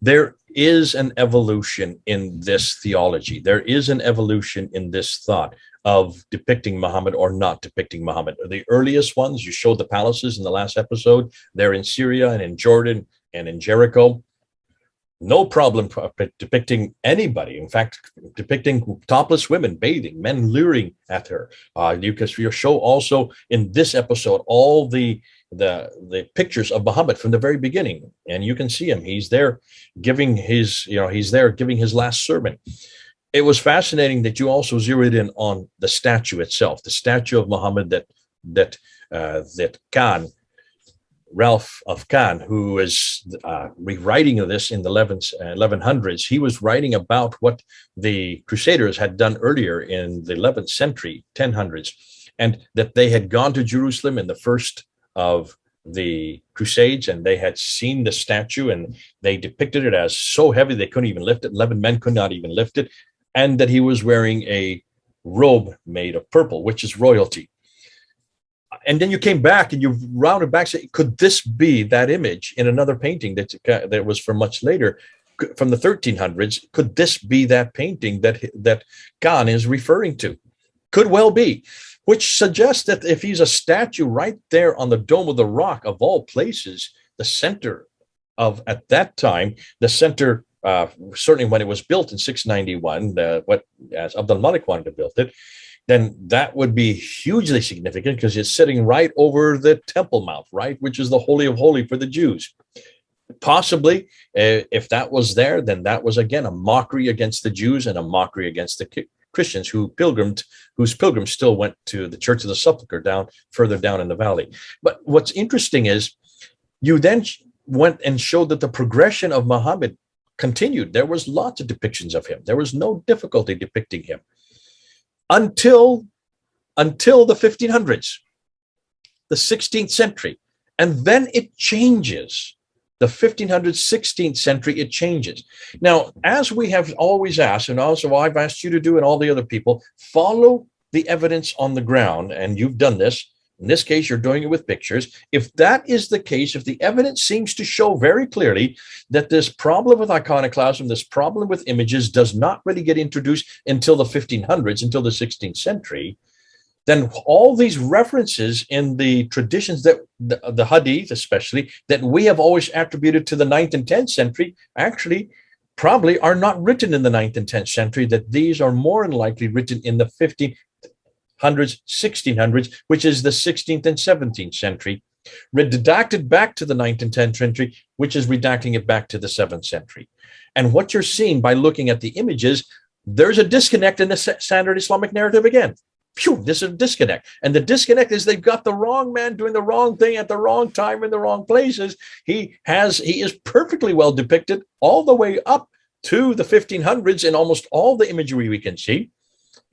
There is an evolution in this theology. There is an evolution in this thought of depicting Muhammad or not depicting Muhammad. The earliest ones, you showed the palaces in the last episode. They're in Syria and in Jordan and in Jericho. No problem depicting anybody. In fact, depicting topless women bathing, men luring at her. You can show also in this episode all the pictures of Muhammad from the very beginning, and you can see him. He's there giving his last sermon. It was fascinating that you also zeroed in on the statue itself, the statue of Muhammad that Khan, Ralph of Khan, who was rewriting of this in the 1100s, he was writing about what the Crusaders had done earlier in the 11th century, 1000s, and that they had gone to Jerusalem in the first of the Crusades, and they had seen the statue, and they depicted it as so heavy they couldn't even lift it. 11 men could not even lift it, and that he was wearing a robe made of purple, which is royalty. And then you came back and you rounded back, say, could this be that image in another painting that was from much later, from the 1300s? Could this be that painting that Khan is referring to? Could well be, which suggests that if he's a statue right there on the Dome of the Rock, of all places, the center of, at that time, the center, certainly when it was built in 691, as Abdul Malik wanted to build it, then that would be hugely significant because it's sitting right over the Temple Mount, right, which is the Holy of Holies for the Jews. Possibly, if that was there, then that was, again, a mockery against the Jews and a mockery against the Christians whose pilgrims still went to the Church of the Sepulchre further down in the valley. But what's interesting is you then went and showed that the progression of Muhammad continued. There was lots of depictions of him. There was no difficulty depicting him until the 1500s, the 16th century. And then it changes. The 1500s, 16th century, it changes. Now, as we have always asked, and also I've asked you to do and all the other people, follow the evidence on the ground. And you've done this. In this case, you're doing it with pictures. If that is the case, if the evidence seems to show very clearly that this problem with iconoclasm, this problem with images does not really get introduced until the 1500s, until the 16th century, then all these references in the traditions that the Hadith, especially, that we have always attributed to the 9th and 10th century, actually probably are not written in the 9th and 10th century, that these are more than likely written in the 1500s, 1600s, which is the 16th and 17th century, redacted back to the 9th and 10th century, which is redacting it back to the 7th century. And what you're seeing by looking at the images, there's a disconnect in the standard Islamic narrative again. Phew, this is a disconnect. And the disconnect is they've got the wrong man doing the wrong thing at the wrong time in the wrong places. He is perfectly well depicted all the way up to the 1500s in almost all the imagery we can see.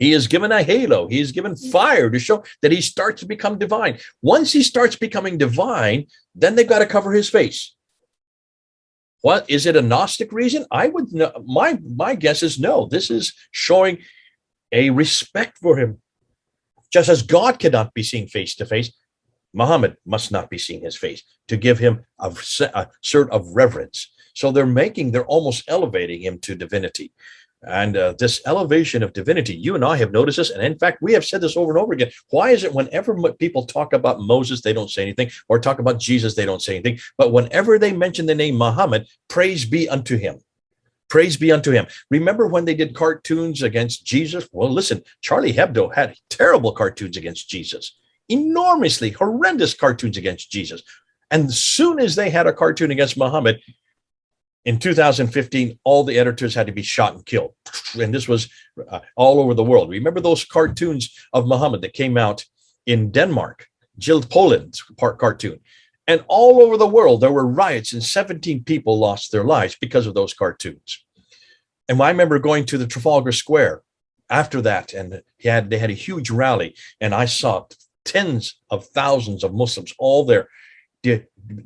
He is given a halo. He is given fire to show that he starts to become divine. Once he starts becoming divine, then they've got to cover his face. What is it? A Gnostic reason? I would know. My guess is no. This is showing a respect for him. Just as God cannot be seen face to face, Muhammad must not be seeing his face, to give him a sort of reverence. So they're almost elevating him to divinity. And this elevation of divinity, you and I have noticed this. And in fact, we have said this over and over again. Why is it whenever people talk about Moses, they don't say anything, or talk about Jesus, they don't say anything. But whenever they mention the name Muhammad, praise be unto him. Praise be unto him. Remember when they did cartoons against Jesus? Well, listen, Charlie Hebdo had terrible cartoons against Jesus, enormously horrendous cartoons against Jesus. And as soon as they had a cartoon against Muhammad, in 2015, all the editors had to be shot and killed. And this was all over the world. Remember those cartoons of Muhammad that came out in Denmark, Jill Poland's cartoon. And all over the world, there were riots and 17 people lost their lives because of those cartoons. And I remember going to the Trafalgar Square after that, and they had a huge rally, and I saw tens of thousands of Muslims all there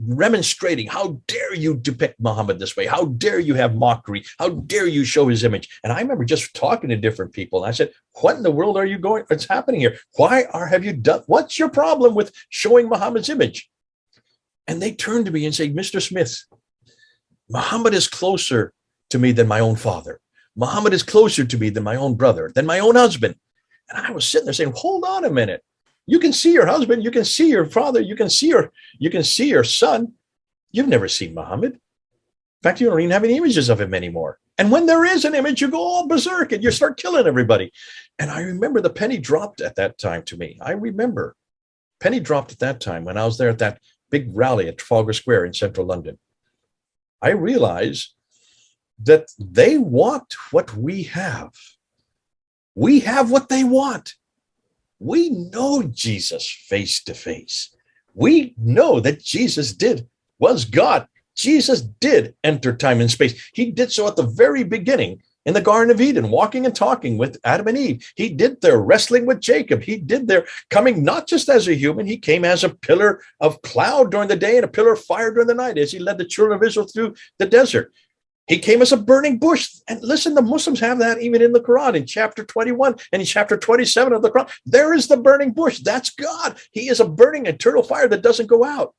remonstrating. How dare you depict Muhammad this way? How dare you have mockery? How dare you show his image? And I remember just talking to different people, and I said, what in the world are you going? What's happening here? Have you done? What's your problem with showing Muhammad's image? And they turned to me and say, Mr. Smith, Muhammad is closer to me than my own father. Muhammad is closer to me than my own brother, than my own husband. And I was sitting there saying, hold on a minute. You can see your husband, you can see your father, you can see your son. You've never seen Muhammad. In fact, you don't even have any images of him anymore. And when there is an image, you go all berserk and you start killing everybody. And I remember the penny dropped at that time to me. I remember penny dropped at that time when I was there at that big rally at Trafalgar Square in central London. I realized that they want what we have. We have what they want. We know Jesus face to face. We know that Jesus was God. Jesus did enter time and space. He did so at the very beginning in the Garden of Eden, walking and talking with Adam and Eve. He did there wrestling with Jacob. He did there coming not just as a human, he came as a pillar of cloud during the day and a pillar of fire during the night as he led the children of Israel through the desert. He came as a burning bush. And listen, the Muslims have that even in the Quran in chapter 21 and in chapter 27 of the Quran. There is the burning bush. That's God. He is a burning eternal fire that doesn't go out.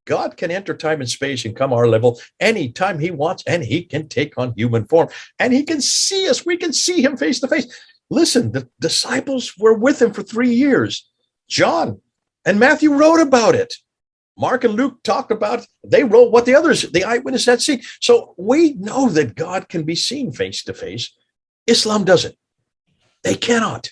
God can enter time and space and come our level anytime he wants, and he can take on human form, and he can see us. We can see him face to face. Listen, the disciples were with him for 3 years. John and Matthew wrote about it. Mark and Luke talked about it. They wrote what the eyewitness had seen. So we know that God can be seen face to face. Islam doesn't. They cannot.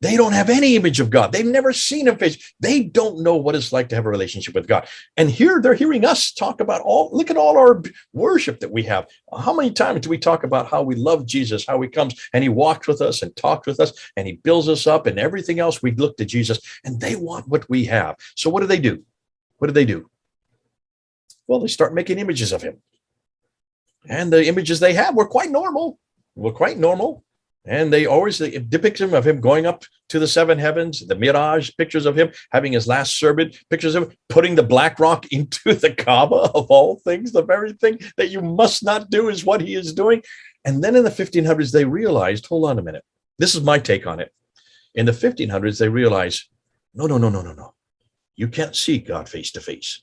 They don't have any image of God. They've never seen him face. They don't know what it's like to have a relationship with God. And here they're hearing us talk about look at all our worship that we have. How many times do we talk about how we love Jesus, how he comes and he walks with us and talks with us and he builds us up and everything else? We look to Jesus and they want what we have. So what do they do? What do they do? Well, they start making images of him. And the images they have were quite normal. And they always depict him of him going up to the seven heavens, the Mirage, pictures of him having his last sermon, pictures of him putting the black rock into the Kaaba, of all things. The very thing that you must not do is what he is doing. And then in the 1500s, they realized, hold on a minute. This is my take on it. In the 1500s, they realized, no. You can't see God face to face.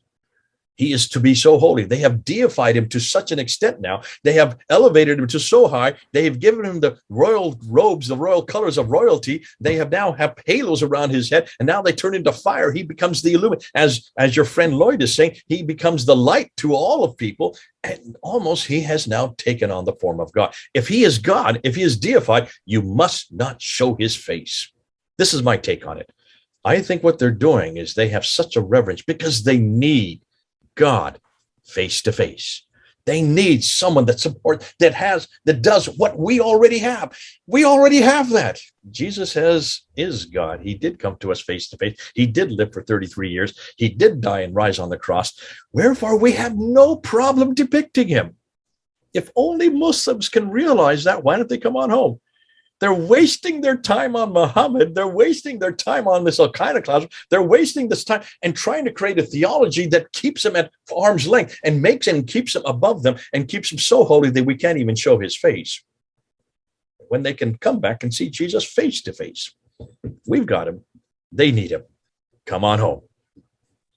He is to be so holy. They have deified him to such an extent now. They have elevated him to so high. They have given him the royal robes, the royal colors of royalty. They have now have halos around his head, and now they turn into fire. He becomes the illumination. As your friend Lloyd is saying, he becomes the light to all of people, and almost he has now taken on the form of God. If he is God, if he is deified, you must not show his face. This is my take on it. I think what they're doing is they have such a reverence because they need God face to face. They need someone that supports, that does what we already have. We already have that. Jesus is God. He did come to us face to face. He did live for 33 years. He did die and rise on the cross. Wherefore we have no problem depicting him. If only Muslims can realize that, why don't they come on home? They're wasting their time on Muhammad. They're wasting their time on this iconoclasm. They're wasting this time and trying to create a theology that keeps him at arm's length and makes him, keeps him above them and keeps him so holy that we can't even show his face. When they can come back and see Jesus face to face. We've got him. They need him. Come on home.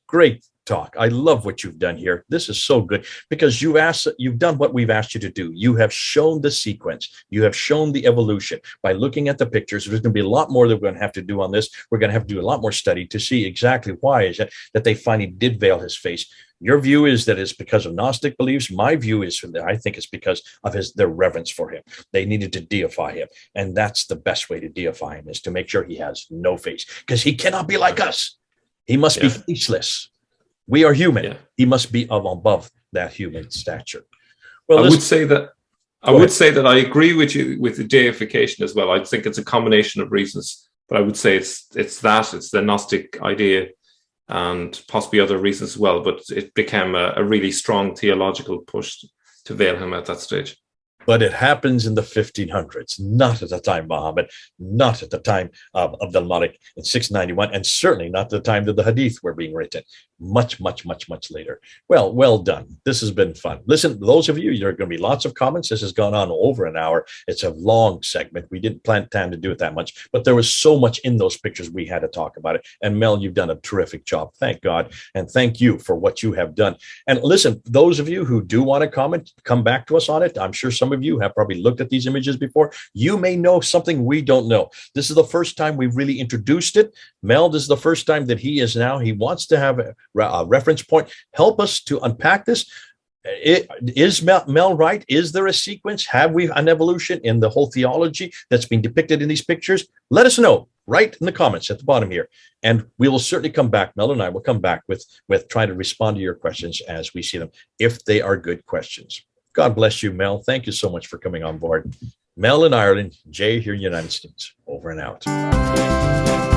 Great talk. I love what you've done here. This is so good because you've done what we've asked you to do. You have shown the sequence. You have shown the evolution by looking at the pictures. There's going to be a lot more that we're going to have to do on this. We're going to have to do a lot more study to see exactly why is it that they finally did veil his face. Your view is that it's because of Gnostic beliefs. My view is that I think it's because of their reverence for him. They needed to deify him. And that's the best way to deify him, is to make sure he has no face, because he cannot be like us. He must be faceless. We are human. Yeah. He must be above that human stature. Well, I would say that I agree with you with the deification as well. I think it's a combination of reasons, but I would say it's the Gnostic idea and possibly other reasons as well. But it became a really strong theological push to veil him at that stage. But it happens in the 1500s, not at the time Muhammad, not at the time of the Malik in 691, and certainly not the time that the Hadith were being written. Much, much, much, much later. Well done. This has been fun. Listen, those of you, there are going to be lots of comments. This has gone on over an hour. It's a long segment. We didn't plan time to do it that much, but there was so much in those pictures we had to talk about it. And Mel, you've done a terrific job. Thank God. And thank you for what you have done. And listen, those of you who do want to comment, come back to us on it. I'm sure some of you have probably looked at these images before. You may know something we don't know. This is the first time we've really introduced it. Mel, this is the first time that he wants to have a reference point. Help us to unpack this. Is Mel right? Is there a sequence? Have we an evolution in the whole theology that's been depicted in these pictures? Let us know right in the comments at the bottom here. And we will certainly come back. Mel and I will come back with trying to respond to your questions as we see them, if they are good questions. God bless you, Mel. Thank you so much for coming on board. Mel in Ireland, Jay here in the United States. Over and out.